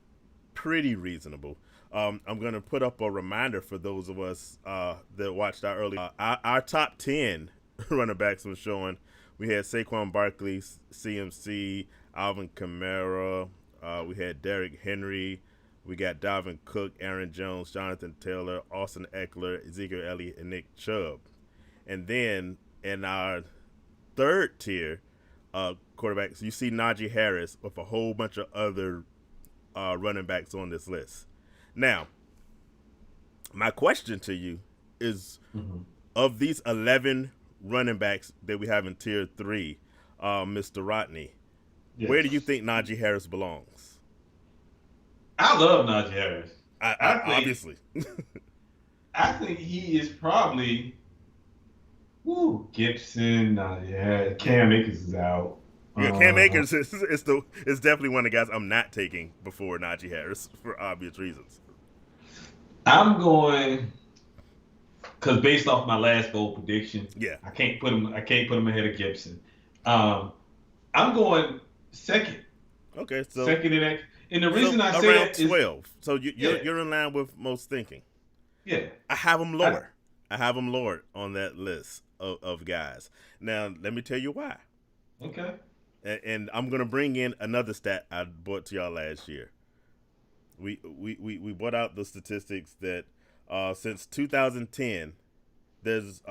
pretty reasonable. I'm going to put up a reminder for those of us that watched our early. Our top 10 running backs was showing. We had Saquon Barkley, CMC, Alvin Kamara. We had Derrick Henry. We got Dalvin Cook, Aaron Jones, Jonathan Taylor, Austin Eckler, Ezekiel Elliott, and Nick Chubb. And then in our third tier quarterbacks, you see Najee Harris with a whole bunch of other running backs on this list. Now, my question to you is, of these 11 running backs that we have in tier 3, Mr. Rodney, where do you think Najee Harris belongs? I love Najee Harris. I think, obviously. I think he is probably Gibson, Najee Harris. Cam Akers is out. Yeah, Cam Akers is definitely one of the guys I'm not taking before Najee Harris for obvious reasons. I'm going because based off my last bold prediction, I can't put him ahead of Gibson. I'm going second. Okay, so second in that. And the reason I say around that 12. So you're in line with most thinking. Yeah, I have him lower. I have him lower on that list of guys. Now let me tell you why. Okay. And I'm gonna bring in another stat I brought to y'all last year. We brought out the statistics that since 2010, there's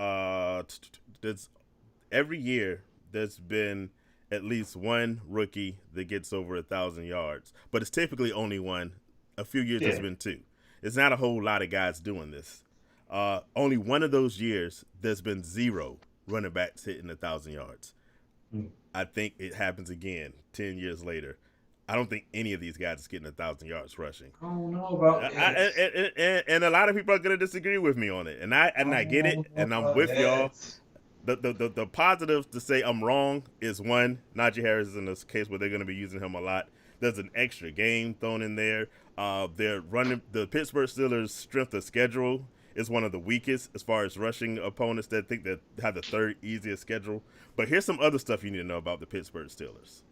every year there's been at least one rookie that gets over 1,000 yards, but it's typically only one. A few years there's been 2. It's not a whole lot of guys doing this. Only one of those years there's been 0 running backs hitting 1,000 yards. I think it happens again 10 years later. I don't think any of these guys is getting 1,000 yards rushing. I don't know about that. And a lot of people are going to disagree with me on it. And I get it, and I'm with y'all. The positive to say I'm wrong is, one, Najee Harris is in this case where they're going to be using him a lot. There's an extra game thrown in there. They're running the Pittsburgh Steelers' strength of schedule is one of the weakest as far as rushing opponents that think that have the third easiest schedule. But here's some other stuff you need to know about the Pittsburgh Steelers.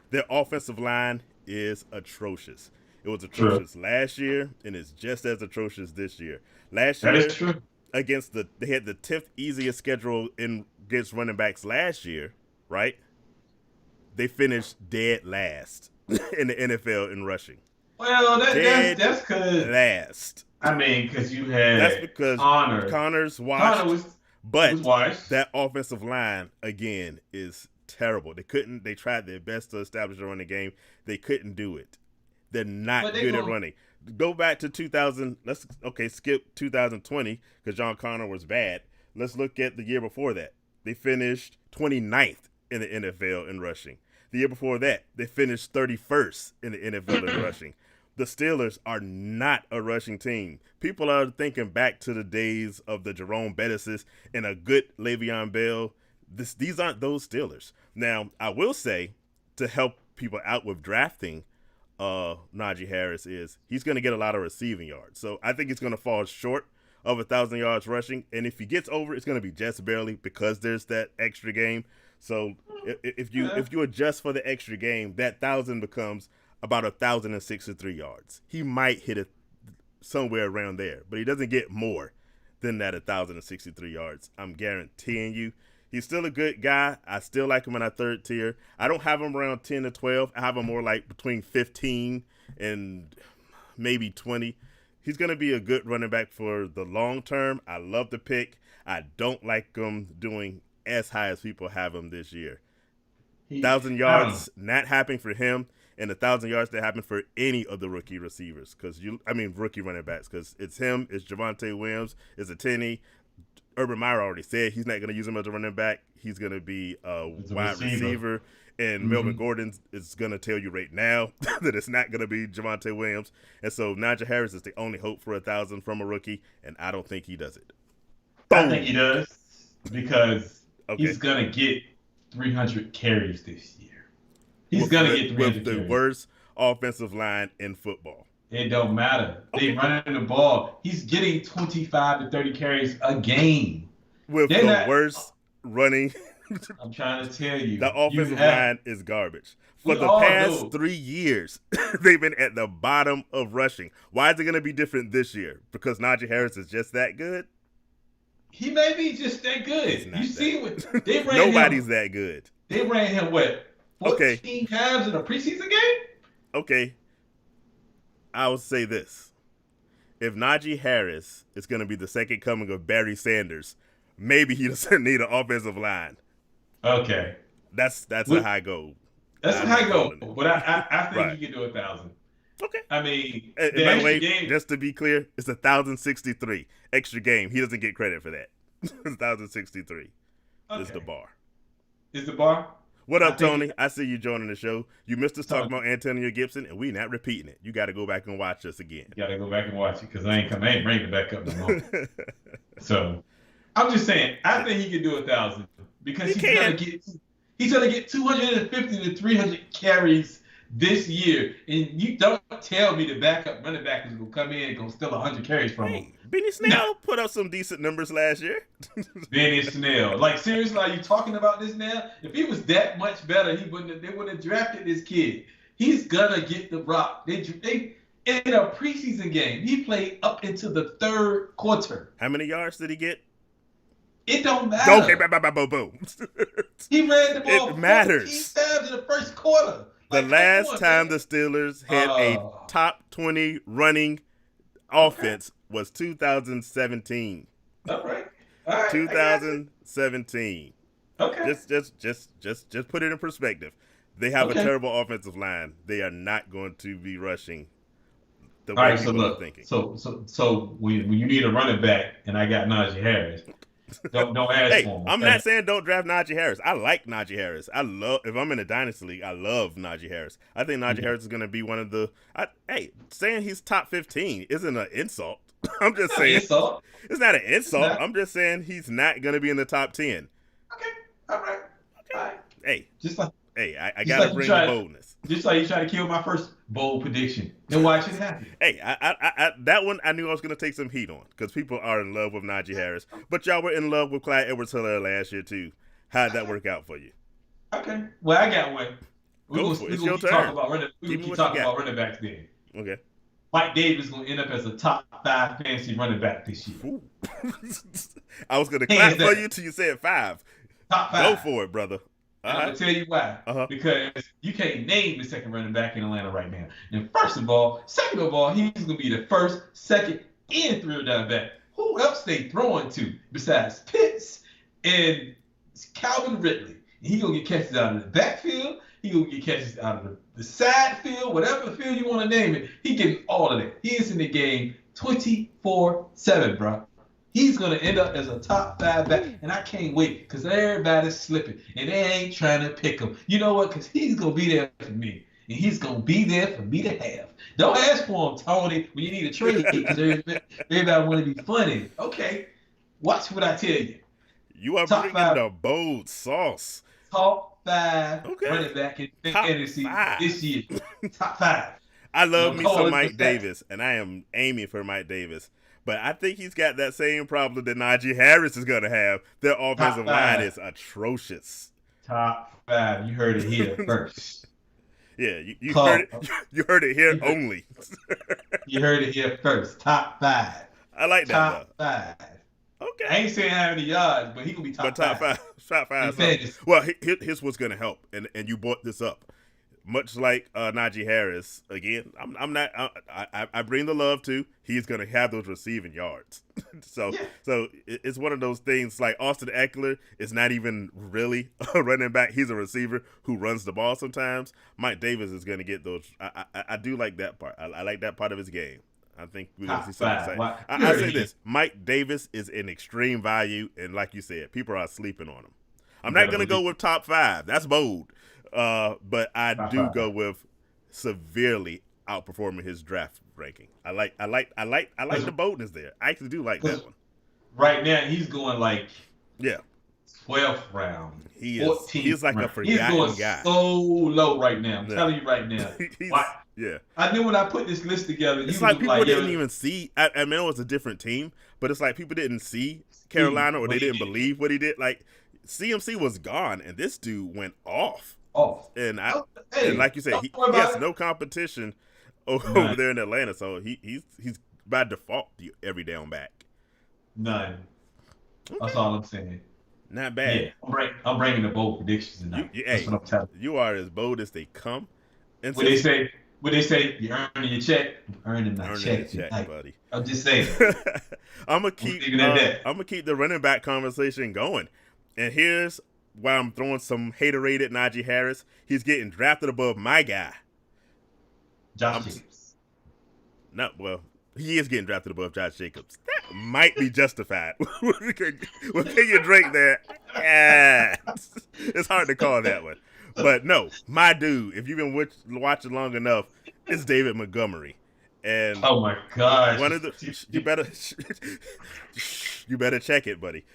Their offensive line is atrocious. It was atrocious last year, and it's just as atrocious this year. Last year, that is true. They had the 10th easiest schedule against running backs last year, right? They finished dead last in the NFL in rushing. Well, that's because last. I mean, because you had that's because Connor's washed. But that offensive line again is terrible. They tried their best to establish a running game. They couldn't do it. They're not good at running. Go back to 2000. Skip 2020 because John Connor was bad. Let's look at the year before that. They finished 29th in the NFL in rushing. The year before that, they finished 31st in the NFL in rushing. The Steelers are not a rushing team. People are thinking back to the days of the Jerome Bettises and a good Le'Veon Bell. These aren't those Steelers. Now, I will say, to help people out with drafting Najee Harris, is he's going to get a lot of receiving yards. So I think he's going to fall short of 1,000 yards rushing. And if he gets over, it's going to be just barely because there's that extra game. So if you adjust for the extra game, that 1,000 becomes about 1,063 yards. He might hit it somewhere around there, but he doesn't get more than that 1,063 yards. I'm guaranteeing you. He's still a good guy. I still like him in our third tier. I don't have him around 10 to 12. I have him more like between 15 and maybe 20. He's going to be a good running back for the long term. I love the pick. I don't like him doing as high as people have him this year. 1,000 yards not happening for him, and 1,000 yards that happen for any of the rookie receivers. Rookie running backs, because it's him, it's Javonte Williams, it's Etienne. Urban Meyer already said he's not going to use him as a running back. He's going to be a wide receiver. And Melvin Gordon is going to tell you right now that it's not going to be Javonte Williams. And so Nigel Harris is the only hope for 1,000 from a rookie, and I don't think he does it. Boom. I think he does, because he's going to get 300 carries this year. He's going to get 300 with the carries. Worst offensive line in football. It don't matter. They running the ball. He's getting 25 to 30 carries a game. With the worst running. I'm trying to tell you. The offensive line is garbage. For the past 3 years, they've been at the bottom of rushing. Why is it going to be different this year? Because Najee Harris is just that good? He may be just that good. You see what they ran Nobody's that good. They ran him, 14 times in a preseason game? Okay. I will say this. If Najee Harris is going to be the second coming of Barry Sanders, maybe he doesn't need an offensive line. Okay. That's a high goal. That's a high goal. But I think you can do 1,000. Okay. I mean, and by the way, just to be clear, it's 1,063. Extra game. He doesn't get credit for that. 1,063 is the bar. Is the bar? What up, Tony? I see you joining the show. You missed us talking about Antonio Gibson, and we're not repeating it. You got to go back and watch us again. You got to go back and watch it, because I ain't bringing it back up no more. So, I'm just saying, I think he can do 1,000, because he's gonna get 250 to 300 carries this year, and you don't tell me the backup running back is gonna come in and gonna steal 100 carries from him. Benny Snell put up some decent numbers last year. Benny Snell, like seriously, are you talking about this now? If he was that much better, they wouldn't have drafted this kid. He's gonna get the rock. They in a preseason game, he played up into the third quarter. How many yards did he get? It don't matter. Okay, boom. He ran the ball 14 times in the first quarter. The last time the Steelers had a top 20 running offense was 2017. All right. 2017. Okay. Just put it in perspective. They have a terrible offensive line. They are not going to be rushing the way people are thinking. So when you need a running back, and I got Najee Harris, don't ask for him. I'm not saying don't draft Najee Harris. I like Najee Harris. If I'm in a dynasty league, I love Najee Harris. I think Najee Harris is going to be one of the. Saying he's top 15 isn't an insult. I'm just saying it's not an insult. I'm just saying he's not going to be in the top 10. Okay, all right. Hey, I got to bring the boldness. Just like you try to kill my first bold prediction, and watch it happen. Hey, I that one I knew I was going to take some heat on, because people are in love with Najee Harris, but y'all were in love with Clyde Edwards-Helaire last year too. How'd that work out for you? Okay, well I got one. We're going to keep talking about running backs then. Okay. Mike Davis is going to end up as a top 5 fantasy running back this year. I was going to clap for you till you said 5. Top 5. Go for it, brother. I'm going to tell you why. Because you can't name the second running back in Atlanta right now. And second of all, he's going to be the first, second, and third down back. Who else they throwing to besides Pitts and Calvin Ridley? And he's going to get catches out of the backfield. He's going to get catches out of the side field, whatever field you want to name it. He getting all of that. He is in the game 24/7, bro. He's going to end up as a top 5 back, and I can't wait, because everybody's slipping, and they ain't trying to pick him. You know what? Because he's going to be there for me, and he's going to be there for me to have. Don't ask for him, Tony, when you need a trade, because everybody want to be funny. Okay, watch what I tell you. You are bringing the bold sauce. Top 5 running back in fantasy this year. Top 5. I love me some Mike Davis, and I am aiming for Mike Davis. But I think he's got that same problem that Najee Harris is going to have. Their offensive line is atrocious. Top 5. You heard it here first. Yeah, you heard it here only. You heard it here first. Top 5. I like that. Top 5. Okay. I ain't saying how many yards, but he gonna be top 5. Top 5. Well, here's what's gonna help, and you brought this up. much like Najee Harris, again, I'm not. I bring the love to. He's going to have those receiving yards. so it's one of those things. Like Austin Eckler is not even really a running back. He's a receiver who runs the ball sometimes. Mike Davis is going to get those. I do like that part. I like that part of his game. I think we're going to see something exciting. I say this: Mike Davis is an extreme value, and like you said, people are sleeping on him. I'm not going to go with top 5. That's bold. But I do go with severely outperforming his draft ranking. I like the boldness there. I actually do like that one. Right now, he's going like 12th round. He's like a forgotten guy. He's going so low right now. I'm telling you right now. I knew when I put this list together. It's like people didn't even see. I mean, it was a different team, but it's like people didn't see Carolina or they didn't believe what he did. Like CMC was gone, and this dude went off. And like you said, he has no competition over there in Atlanta, so he's by default every down back. None. Okay. That's all I'm saying. Not bad. Yeah, I'm bringing the bold predictions tonight. That's what I'm telling you. You are as bold as they come. And when they say you're earning your check, I'm earning my check, buddy. I'm just saying. I'm gonna keep the running back conversation going, and here's why I'm throwing some hater-rated Najee Harris. He's getting drafted above my guy. Josh Jacobs. He is getting drafted above Josh Jacobs. That might be justified. What can you drink there? It's hard to call that one. But no, my dude, if you've been watching long enough, it's David Montgomery. And oh my gosh, you better check it, buddy.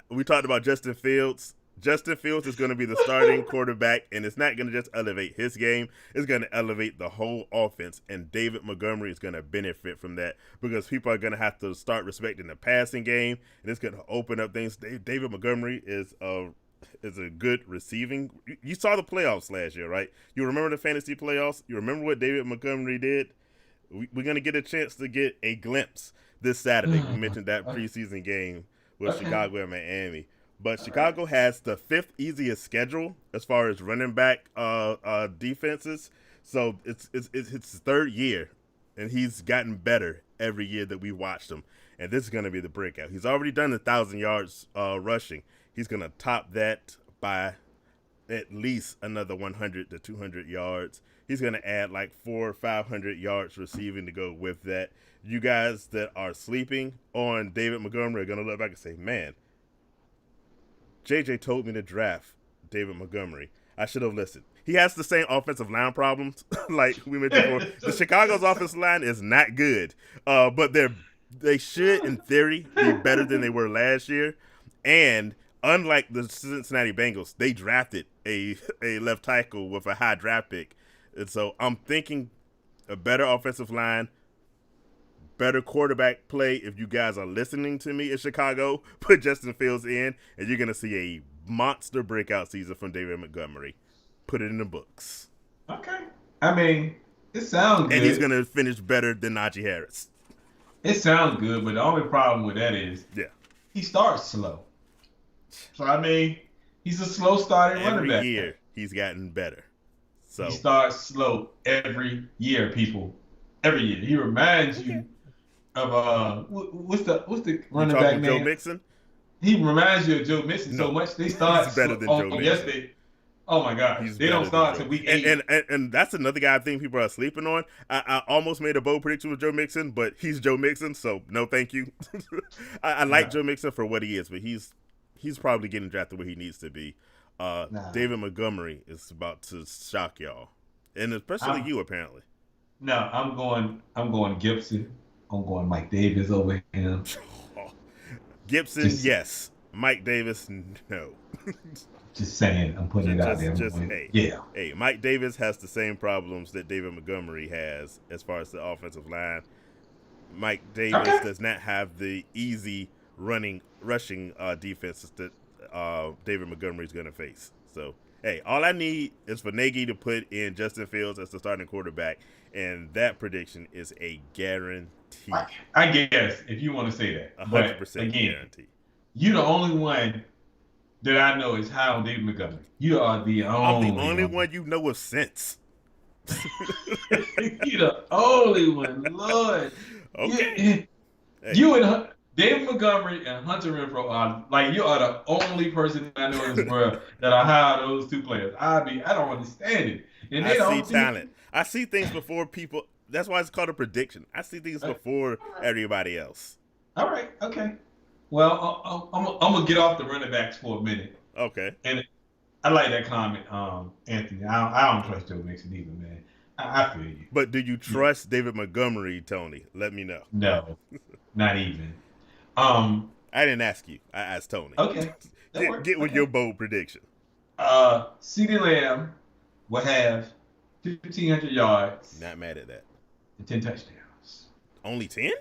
We talked about Justin Fields. Justin Fields is going to be the starting quarterback, and it's not going to just elevate his game. It's going to elevate the whole offense, and David Montgomery is going to benefit from that because people are going to have to start respecting the passing game, and it's going to open up things. David Montgomery is a good receiving. You saw the playoffs last year, right? You remember the fantasy playoffs? You remember what David Montgomery did? We're going to get a chance to get a glimpse this Saturday. We mentioned that preseason game with Chicago and Miami. But Chicago has the 5th easiest schedule as far as running back defenses. So it's his 3rd year, and he's gotten better every year that we watched him. And this is going to be the breakout. He's already done 1,000 yards rushing. He's going to top that by at least another 100 to 200 yards. He's going to add like 400 or 500 yards receiving to go with that. You guys that are sleeping on David Montgomery are going to look back and say, man, JJ told me to draft David Montgomery. I should have listened. He has the same offensive line problems like we mentioned before. The Chicago's offensive line is not good, but they should, in theory, be better than they were last year. And unlike the Cincinnati Bengals, they drafted a left tackle with a high draft pick. And so I'm thinking a better offensive line, better quarterback play. If you guys are listening to me in Chicago, put Justin Fields in, and you're going to see a monster breakout season from David Montgomery. Put it in the books. Okay. I mean, it sounds good. And he's going to finish better than Najee Harris. It sounds good, but the only problem with that is he starts slow. So, I mean, he's a slow starting running back. Every year, he's gotten better. So he starts slow every year, people. Every year. He reminds you of what's the running back name? Joe Mixon? He reminds you of Joe Mixon so much. They start he's better than Joe Mixon. Yes, oh my God. They don't start until week 8. And that's another guy I think people are sleeping on. I almost made a bold prediction with Joe Mixon, but he's Joe Mixon, so no thank you. I like Joe Mixon for what he is, but he's probably getting drafted where he needs to be. David Montgomery is about to shock y'all. And especially you apparently. No, I'm going Gibson. I'm going Mike Davis over him. Gibson, yes. Mike Davis, no. Just saying, I'm putting it out there. Hey, Mike Davis has the same problems that David Montgomery has as far as the offensive line. Mike Davis does not have the easy rushing defenses that David Montgomery is going to face. So, hey, all I need is for Nagy to put in Justin Fields as the starting quarterback, and that prediction is a guarantee. I guess, if you want to say that. 100% guarantee. You're the only one that I know is high on David Montgomery. You are the only I'm the only one you know with sense. You're the only one, Lord. Okay. You and David Montgomery and Hunter Renfrow are like you are the only person I know in this world that are high on those two players. I don't understand it. And I see talent. I see things before people. That's why it's called a prediction. I see things before everybody else. All right. Okay. Well, I'm gonna get off the running backs for a minute. Okay. And I like that comment, Anthony. I don't trust Joe Mixon either, man. I feel you. But do you trust David Montgomery, Tony? Let me know. No, not even. I didn't ask you. I asked Tony. Okay. Get with your bold prediction. CeeDee Lamb will have 1,500 yards. Not mad at that. And 10 touchdowns. Only 10?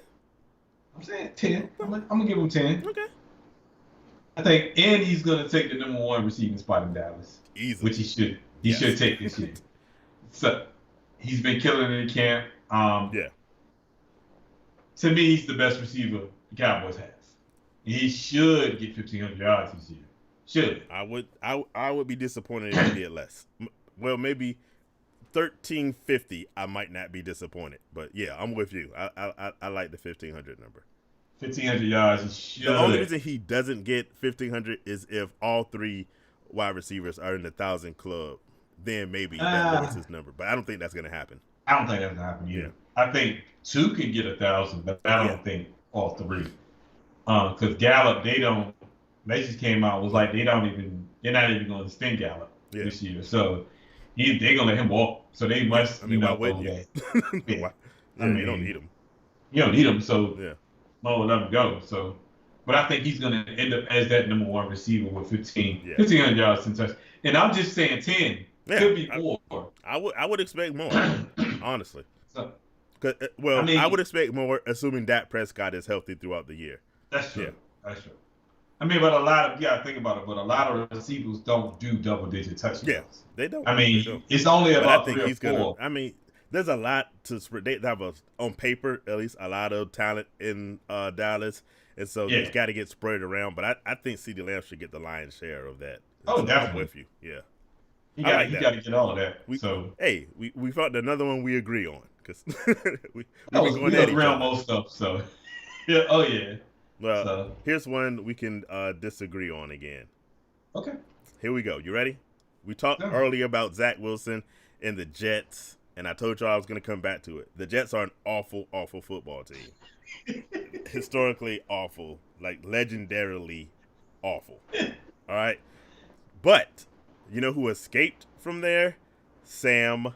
I'm saying 10. I'm gonna give him 10. Okay. I think, and he's gonna take the number 1 receiving spot in Dallas. Easily. Which he should. He should take this year. So he's been killing it in camp. Yeah. To me, he's the best receiver the Cowboys have. He should get 1,500 yards this year. Should. I would be disappointed if he did less. Well, maybe 1,350. I might not be disappointed, but yeah, I'm with you. I like the 1,500 number. 1,500 yards. He should. The only reason he doesn't get 1,500 is if all 3 wide receivers are in the 1,000 club. Then maybe that lowers his number, but I don't think that's going to happen. I don't think that's going to happen either. Yeah. I think 2 can get 1,000, but I don't think all 3. Because Gallup, they just came out was like they're not even going to spin Gallup this year, so they're going to let him walk. So they must. Why wouldn't you? You don't need him. You don't need him, so let him go. So, but I think he's going to end up as that number 1 receiver with 1,500 yards since touch. And I'm just saying 10 could be more. I would expect more, honestly. So, I would expect more, assuming Dak Prescott is healthy throughout the year. That's true. Yeah. That's true. I mean, but a lot of think about it. But a lot of receivers don't do double-digit touchdowns. Yeah, they don't. I mean, it's only about 3 or 4. I mean, there's a lot to spread. They have on paper at least a lot of talent in Dallas, and so it's got to get spread around. But I think CeeDee Lamb should get the lion's share of that. Oh, definitely. I'm with you. Yeah. You got to get all of that. We found another one we agree on because we going at around most stuff. So yeah. Oh yeah. Well, here's one we can disagree on again. Okay. Here we go. You ready? We talked earlier about Zach Wilson and the Jets, and I told y'all I was going to come back to it. The Jets are an awful, awful football team. Historically awful, like legendarily awful. All right? But you know who escaped from there? Sam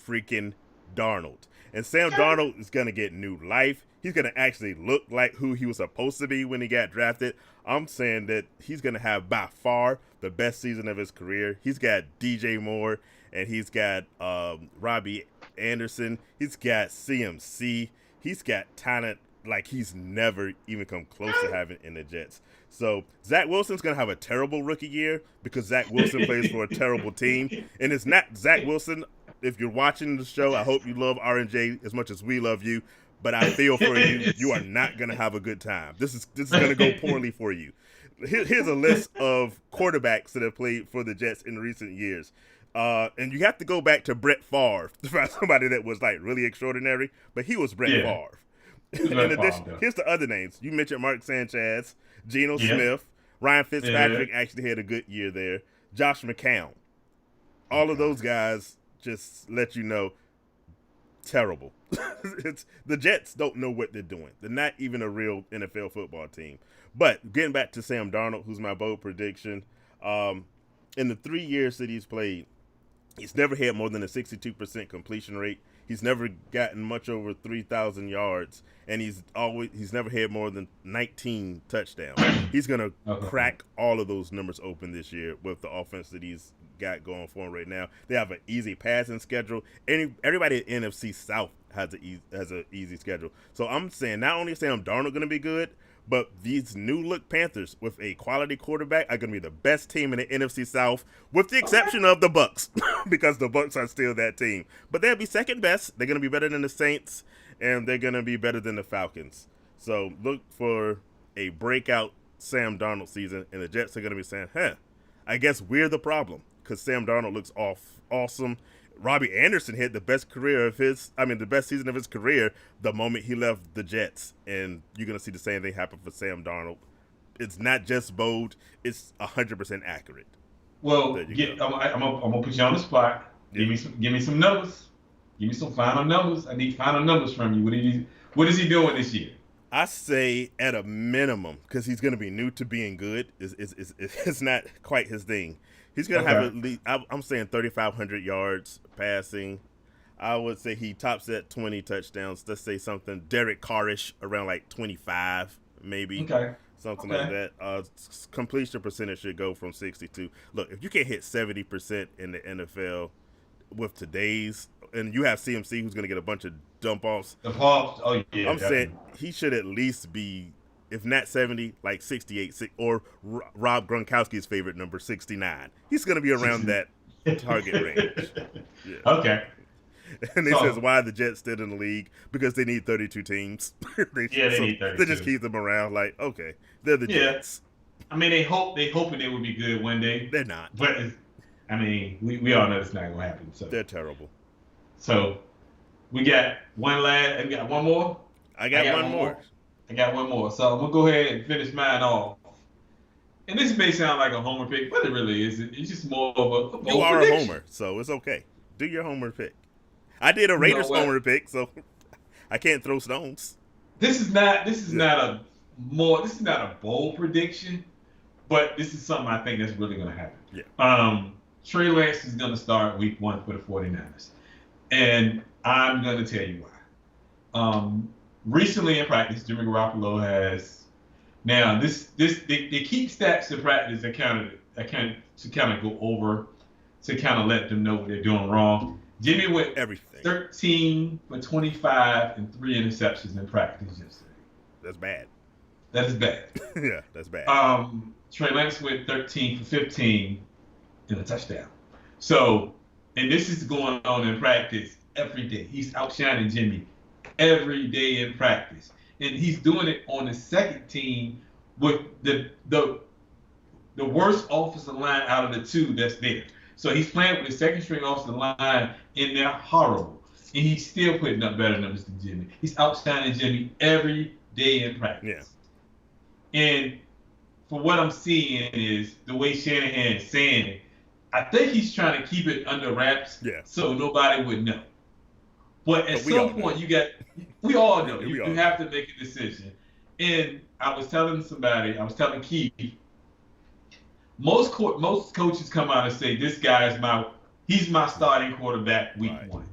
freaking Darnold. And Sam Darnold is going to get new life. He's going to actually look like who he was supposed to be when he got drafted. I'm saying that he's going to have by far the best season of his career. He's got DJ Moore, and he's got Robbie Anderson. He's got CMC. He's got talent like he's never even come close to having in the Jets. So Zach Wilson's going to have a terrible rookie year because Zach Wilson plays for a terrible team. And it's not Zach Wilson. If you're watching the show, I hope you love R&J as much as we love you. But I feel for you. You are not going to have a good time. This is going to go poorly for you. Here's a list of quarterbacks that have played for the Jets in recent years. And you have to go back to Brett Favre to find somebody that was like really extraordinary. But he was Brett Favre. In addition, here's the other names. You mentioned Mark Sanchez, Geno Smith, Ryan Fitzpatrick actually had a good year there. Josh McCown. All of those guys just let you know, terrible. The Jets don't know what they're doing. They're not even a real NFL football team. But getting back to Sam Darnold, who's my bold prediction, in the 3 years that he's played, he's never had more than a 62% completion rate. He's never gotten much over 3,000 yards, and he's never had more than 19 touchdowns. He's gonna crack all of those numbers open this year with the offense that he's got going for him right now. They have an easy passing schedule. Everybody at NFC South has an easy schedule. So I'm saying not only is Sam Darnold going to be good, but these new look Panthers with a quality quarterback are going to be the best team in the NFC South, with the exception of the Bucs, because the Bucs are still that team. But they'll be second best. They're going to be better than the Saints, and they're going to be better than the Falcons. So look for a breakout Sam Darnold season, and the Jets are going to be saying, I guess we're the problem because Sam Darnold looks awesome. Robbie Anderson had the best season of his career the moment he left the Jets, and you're gonna see the same thing happen for Sam Darnold. It's not just bold; it's 100% accurate. Well, I'm gonna put you on the spot. Yeah. Give me some numbers. Give me some final numbers. I need final numbers from you. What is he doing this year? I say at a minimum, because he's going to be new to being good. It's not quite his thing. He's going to have at least, I'm saying 3,500 yards passing. I would say he tops at 20 touchdowns. Let's say something Derek Carr-ish, around like 25, maybe. Okay. Something like that. Completion percentage should go from 62. Look, if you can't hit 70% in the NFL with today's, and you have CMC who's going to get a bunch of dump offs. Oh yeah. I'm saying he should at least be, if not 70, like 68, or Rob Gronkowski's favorite number, 69. He's going to be around that target range. Yeah. Okay. And he says, why the Jets still in the league? Because they need 32 teams. They need 32. They just keep them around like, okay, they're the Jets. I mean, they hoping they would be good one day. They're not. But, I mean, we all know it's not going to happen. So they're terrible. So we got one last. We got one more. I got one more. I got one more. So I'm gonna go ahead and finish mine off. And this may sound like a homer pick, but it really isn't. It's just more of a you are prediction. A homer, so it's okay. Do your homer pick. I did a Raiders homer pick, so I can't throw stones. This is not a bold prediction, but this is something I think that's really gonna happen. Yeah. Trey Lance is gonna start week 1 for the 49ers. And I'm going to tell you why. Recently in practice, Jimmy Garoppolo has now they keep stats in practice to kind of go over to kind of let them know what they're doing wrong. Jimmy went 13 for 25 and 3 interceptions in practice yesterday. That's bad. That is bad. Yeah, that's bad. Trey Lance went 13 for 15 and a touchdown. So. And this is going on in practice every day. He's outshining Jimmy every day in practice. And he's doing it on the second team with the worst offensive line out of the two that's there. So he's playing with the second string offensive line, and they're horrible. And he's still putting up better numbers than Jimmy. He's outshining Jimmy every day in practice. Yeah. And for what I'm seeing is the way Shanahan is saying it, I think he's trying to keep it under wraps so nobody would know. But at some point, we all know. You have to make a decision. And I was telling Keith, most coaches come out and say, this guy he's my starting quarterback week 1.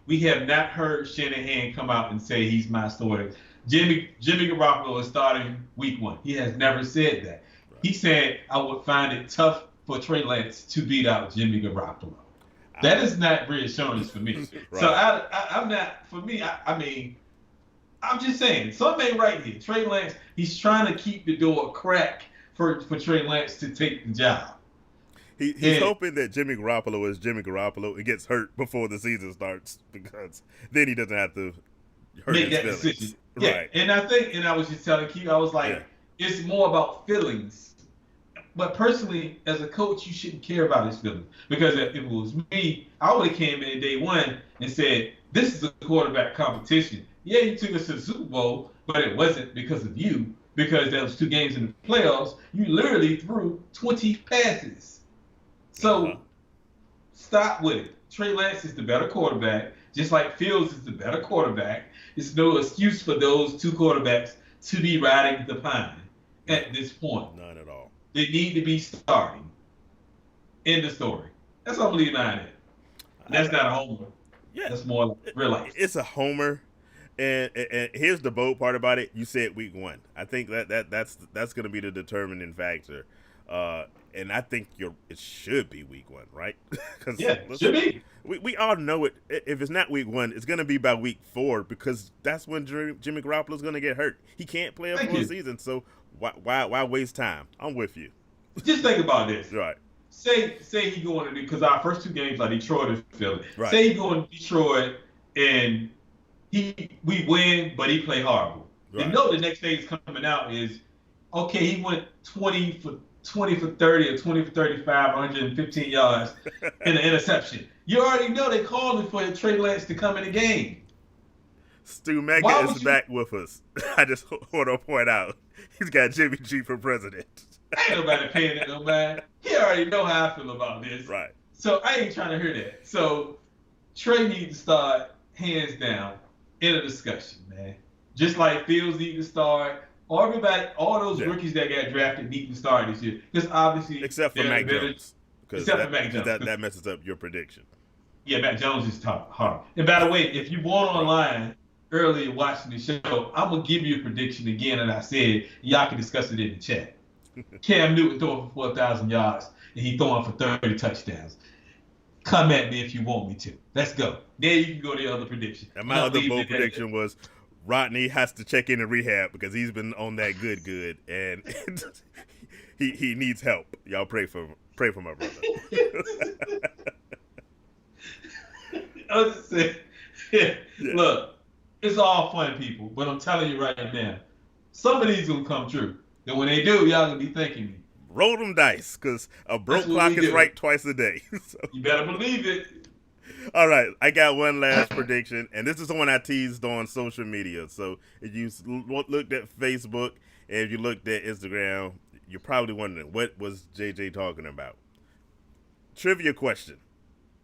We have not heard Shanahan come out and say he's my starter. Jimmy Garoppolo is starting week 1. He has never said that. Right. He said, I would find it tough for Trey Lance to beat out Jimmy Garoppolo. That is not reassurance for me. Right. So I'm not. For me, I mean, I'm just saying something ain't right here. Trey Lance, he's trying to keep the door cracked for Trey Lance to take the job. He's hoping that Jimmy Garoppolo is Jimmy Garoppolo and gets hurt before the season starts, because then he doesn't have to make that decision. Yeah, right. And I was just telling Keith, I was like, it's more about feelings. But personally, as a coach, you shouldn't care about his feelings. Because if it was me, I would have came in day 1 and said, this is a quarterback competition. Yeah, you took us to the Super Bowl, but it wasn't because of you. Because there was 2 games in the playoffs. You literally threw 20 passes. So stop with it. Trey Lance is the better quarterback, just like Fields is the better quarterback. There's no excuse for those 2 quarterbacks to be riding the pine at this point. None at all. They need to be starting. End of story. That's what I'm leaving behind it. That's not a homer. Yeah. That's more like real life. It's a homer. And here's the bold part about it. You said week 1. I think that's going to be the determining factor. And I think it should be week 1, right? It should be. We all know it. If it's not week 1, it's going to be by week 4, because that's when Jimmy Garoppolo is going to get hurt. He can't play a full season, so why waste time? I'm with you. Just think about this. Right. Say he going to, because our first 2 games are Detroit and Philly. Right. Say he going to Detroit and we win, but he play horrible. Right. You know the next thing is coming out is, okay, he went 20 for 20 for 30 or 20 for 35, 115 yards in an interception. You already know they called for Trey Lance to come in the game. Stu Mega is back with us. I just want to point out he's got Jimmy G for president. Ain't nobody paying that no man. He already know how I feel about this. Right. So I ain't trying to hear that. So Trey needs to start hands down in a discussion, man. Just like Fields need to start. All those rookies that got drafted need to start this year. Because obviously, except for Mac Jones. Except for Mac Jones. That messes up your prediction. Yeah, Mac Jones is top hard. And by the way, if you weren't online earlier watching the show, I'm gonna give you a prediction again, and I said y'all can discuss it in the chat. Cam Newton throwing for 4,000 yards, and he throwing for 30 touchdowns. Come at me if you want me to. Let's go. Then you can go to the other prediction. And my other bold prediction was Rodney has to check in rehab because he's been on that good, and he needs help. Y'all pray for my brother. I was just saying, look, it's all fun, people, but I'm telling you right now, some of these gonna come true. And when they do, y'all gonna be thanking me. Roll them dice, because a broke clock is right twice a day. So. You better believe it. All right, I got one last prediction, and this is the one I teased on social media. So if you looked at Facebook and if you looked at Instagram, you're probably wondering, what was JJ talking about? Trivia question.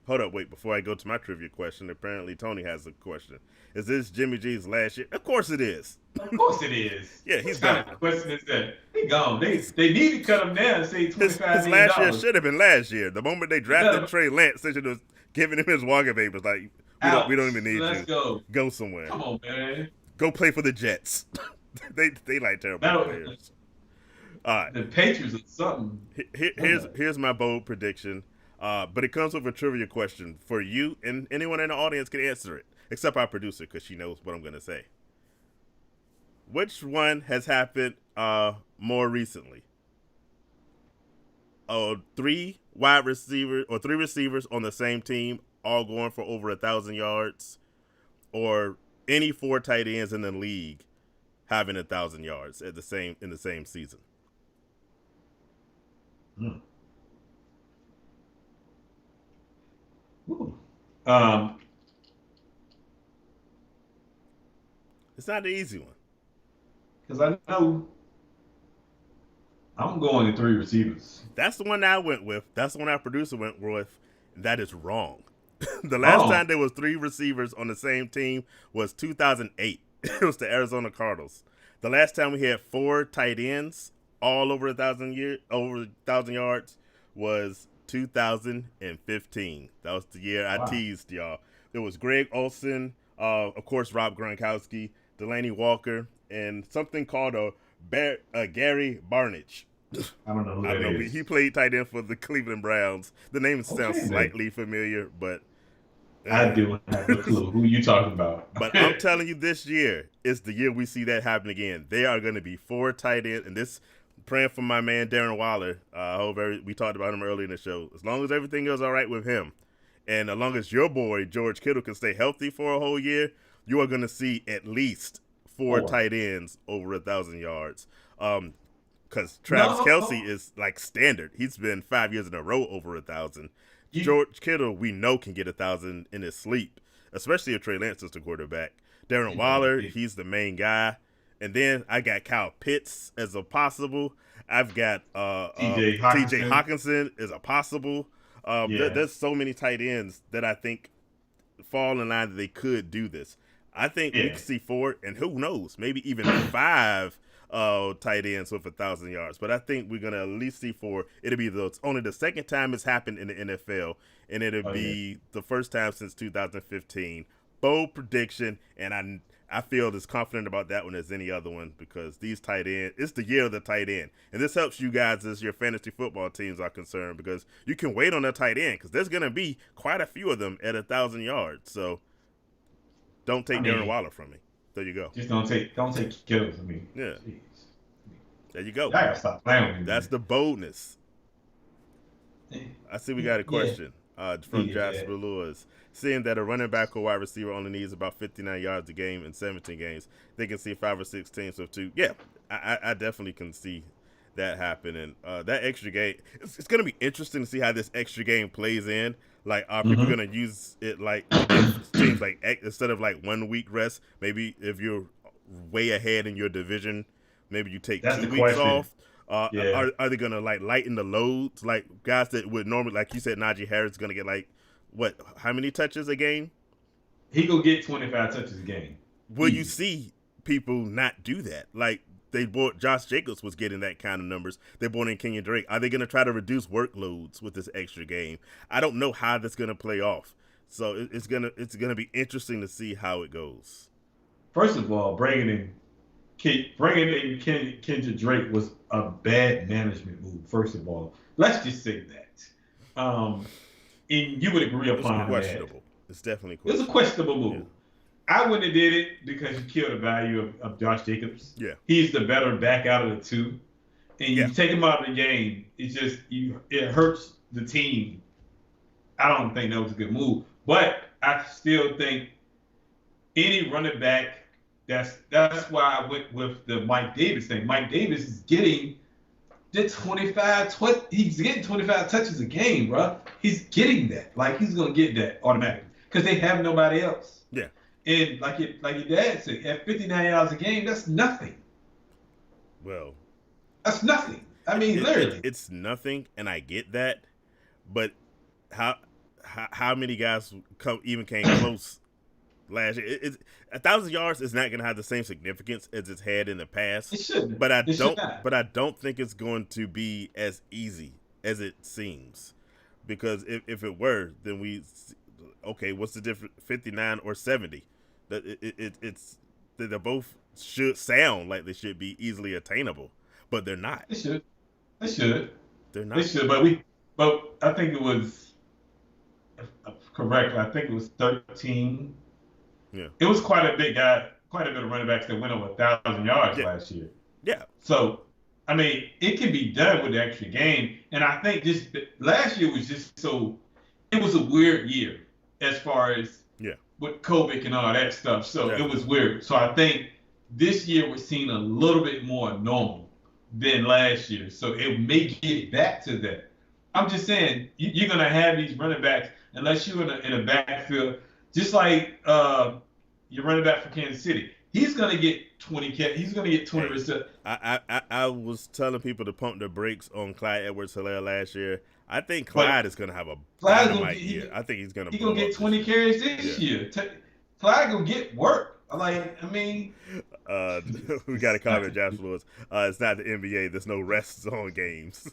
Hold up, wait, before I go to my trivia question, apparently Tony has a question. Is this Jimmy G's last year? Of course it is. Of course it is. Yeah, he's gone. What kind of question is that? He gone. They need to cut him down and say $25 million. His last year should have been last year. The moment they drafted Trey Lance, they should have given him his walking papers. Like, we don't even need Let's you. go. Go somewhere. Come on, man. Go play for the Jets. they like terrible players. All right. The Patriots are something. Here's my bold prediction. But it comes with a trivia question for you, and anyone in the audience can answer it, except our producer, because she knows what I'm going to say. Which one has happened more recently? Three receivers on the same team, all going for over 1,000 yards, or any 4 tight ends in the league having 1,000 yards in the same season. It's not the easy one. Because I know I'm going to 3 receivers. That's the one I went with. That's the one our producer went with. That is wrong. The last time there was 3 receivers on the same team was 2008. It was the Arizona Cardinals. The last time we had 4 tight ends all over 1,000 yards was 2015. That was the year I teased y'all. It was Greg Olsen, of course Rob Gronkowski, Delaney Walker, and something called Gary Barnage. I don't know who that is. He played tight end for the Cleveland Browns. The name sounds slightly familiar, but I do have a clue who you talking about. But I'm telling you, this year is the year we see that happen again. They are going to be 4 tight ends, and this praying for my man Darren Waller. We talked about him earlier in the show. As long as everything goes all right with him, and as long as your boy George Kittle can stay healthy for a whole year, you are going to see at least 4 tight ends over 1,000 yards. Because Travis Kelce is like standard. He's been 5 years in a row over 1,000. George Kittle, we know, can get 1,000 in his sleep, especially if Trey Lance is the quarterback. Darren Waller, he's the main guy. And then I got Kyle Pitts as a possible. I've got TJ Hawkinson as a possible. There's so many tight ends that I think fall in line that they could do this. I think we could see 4, and who knows, maybe even 5 tight ends with 1,000 yards. But I think we're going to at least see 4. It'll be only the second time it's happened in the NFL, and it'll be the first time since 2015. Bold prediction, and I feel as confident about that one as any other one because these tight ends, it's the year of the tight end. And this helps you guys as your fantasy football teams are concerned because you can wait on a tight end because there's going to be quite a few of them at 1,000 yards. So don't take Darren Waller from me. There you go. Just don't take Kittle from me. Yeah. Jeez. There you go. I gotta stop playing with me. That's the boldness. I see we got a question from Jasper Lewis. Seeing that a running back or wide receiver only needs about 59 yards a game in 17 games, they can see 5 or 6 teams with 2. Yeah, I definitely can see that happen. And that extra game, it's going to be interesting to see how this extra game plays in. Like, are people going to use it like to give teams like instead of like 1 week rest? Maybe if you're way ahead in your division, maybe you take 2 weeks off. Are they gonna like lighten the loads? Like guys that would normally, like you said, Nigel Harris is gonna get like what? How many touches a game? He gonna get 25 touches a game. Will you see people not do that? Like they bought Josh Jacobs was getting that kind of numbers. They brought in Kenyon Drake. Are they gonna try to reduce workloads with this extra game? I don't know how that's gonna play off. So it's gonna be interesting to see how it goes. First of all, bringing in Kendrick Drake was a bad management move. First of all, let's just say that. And you would agree upon it's questionable. It's definitely questionable. It's a questionable move. Yeah. I wouldn't have did it because you killed the value of Josh Jacobs. Yeah, he's the better back out of the two, and you take him out of the game. It's just it hurts the team. I don't think that was a good move, but I still think any running back. That's why I went with the Mike Davis thing. Mike Davis is getting he's getting 25 touches a game, bro. He's getting that. Like he's gonna get that automatically because they have nobody else. Yeah. And like your dad said, at $59 a game, that's nothing. Well, that's nothing. I mean, literally, it's nothing, and I get that. But how many guys even came close? Last year, 1,000 yards is not going to have the same significance as it's had in the past. It shouldn't. But I don't think it's going to be as easy as it seems, because if it were, then what's the difference? 59 or 70? They both should sound like they should be easily attainable, but they're not. They should. They're not. They should. But I think it was correct. I think it was 13. Yeah. It was quite a bit of running backs that went over 1,000 yards last year. Yeah. So, I mean, it can be done with the extra game. And I think just last year was just it was a weird year as far as with COVID and all that stuff. So it was weird. So I think this year we're seeing a little bit more normal than last year. So it may get back to that. I'm just saying, you're going to have these running backs, unless you're in a backfield, just like your running back for Kansas City. He's going to get 20. He's going to get 20%. I was telling people to pump the brakes on Clyde Edwards-Helaire last year. I think Clyde is going to have a dynamite year. I think he's going to. He's going to get 20 carries this year. Clyde going to get work. We got a comment, Josh Lewis. It's not the NBA. There's no rest zone games.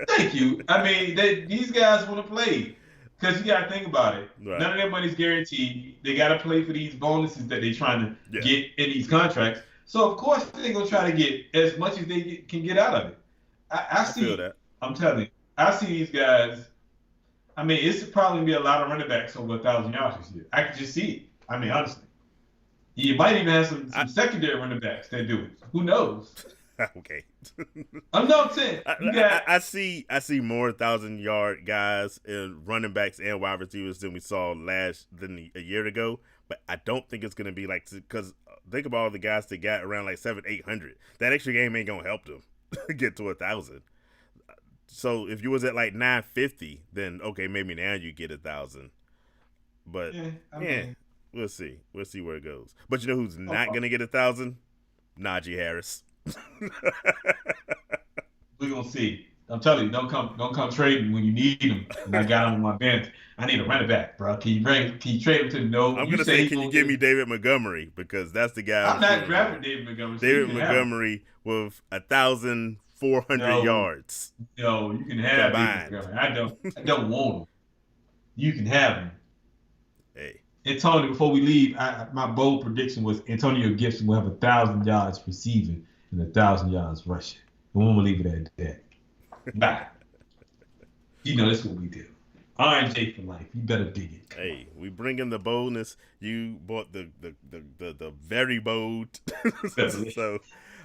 Thank you. I mean, these guys want to play. Because you got to think about it. Right. None of their money's guaranteed. They got to play for these bonuses that they're trying to get in these contracts. So, of course, they're going to try to get as much as they can get out of it. I feel that. I'm telling you. I see these guys. I mean, it's probably going to be a lot of running backs over 1,000 yards this year. I can just see it. I mean, honestly. You might even have some secondary running backs that do it. Who knows? Okay. I'm not saying. I see more 1,000-yard guys and running backs and wide receivers than we saw than a year ago. But I don't think it's going to be like, because think about all the guys that got around like 700-800. That extra game ain't going to help them get to 1,000. So if you was at like 950, then okay, maybe now you get 1,000. But we'll see. We'll see where it goes. But you know who's not going to get 1,000? Najee Harris. We're gonna see. I'm telling you, don't come trading when you need him. And I got him on my bench. I need a running back, bro. Can you trade him to the no? I'm gonna say, can you give me David Montgomery, because that's the guy. I'm not grabbing David Montgomery. David Montgomery with 1,400 yards. No, you can have David Montgomery. I don't want him. You can have him. Hey. Antonio, before we leave, my bold prediction was Antonio Gibson will have 1,000 yards receiving and 1,000 yards rushing. And we're going to leave it at that. Bye. That's what we do. R&J for life. You better dig it. Hey, we bring in the boldness. You bought the very bold. So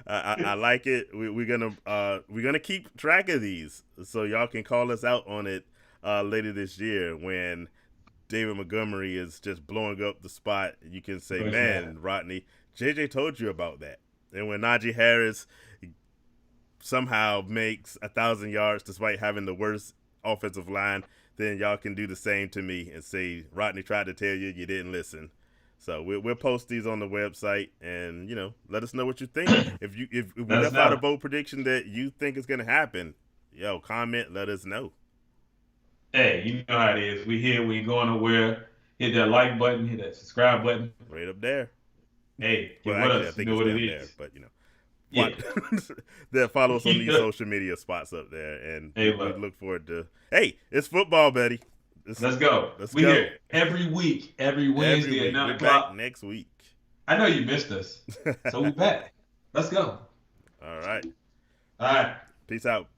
I like it. We're gonna keep track of these, so y'all can call us out on it later this year when David Montgomery is just blowing up the spot. You can say, man, Rodney, JJ told you about that. And when Najee Harris somehow makes 1,000 yards despite having the worst offensive line, then y'all can do the same to me and say Rodney tried to tell you, you didn't listen. So we'll post these on the website, and let us know what you think. If we left out a bold prediction that you think is going to happen, comment, let us know. Hey, you know how it is. We here, we going nowhere. Hit that like button, hit that subscribe button. Right up there. Hey, well, actually, I think it's down there, but yeah. Follow us on these social media spots up there, and we look forward to. Hey, it's football, Betty. Let's go. We here every week, every Wednesday at 9 o'clock. Back next week. I know you missed us, so we back. Let's go. All right. All right. Peace out.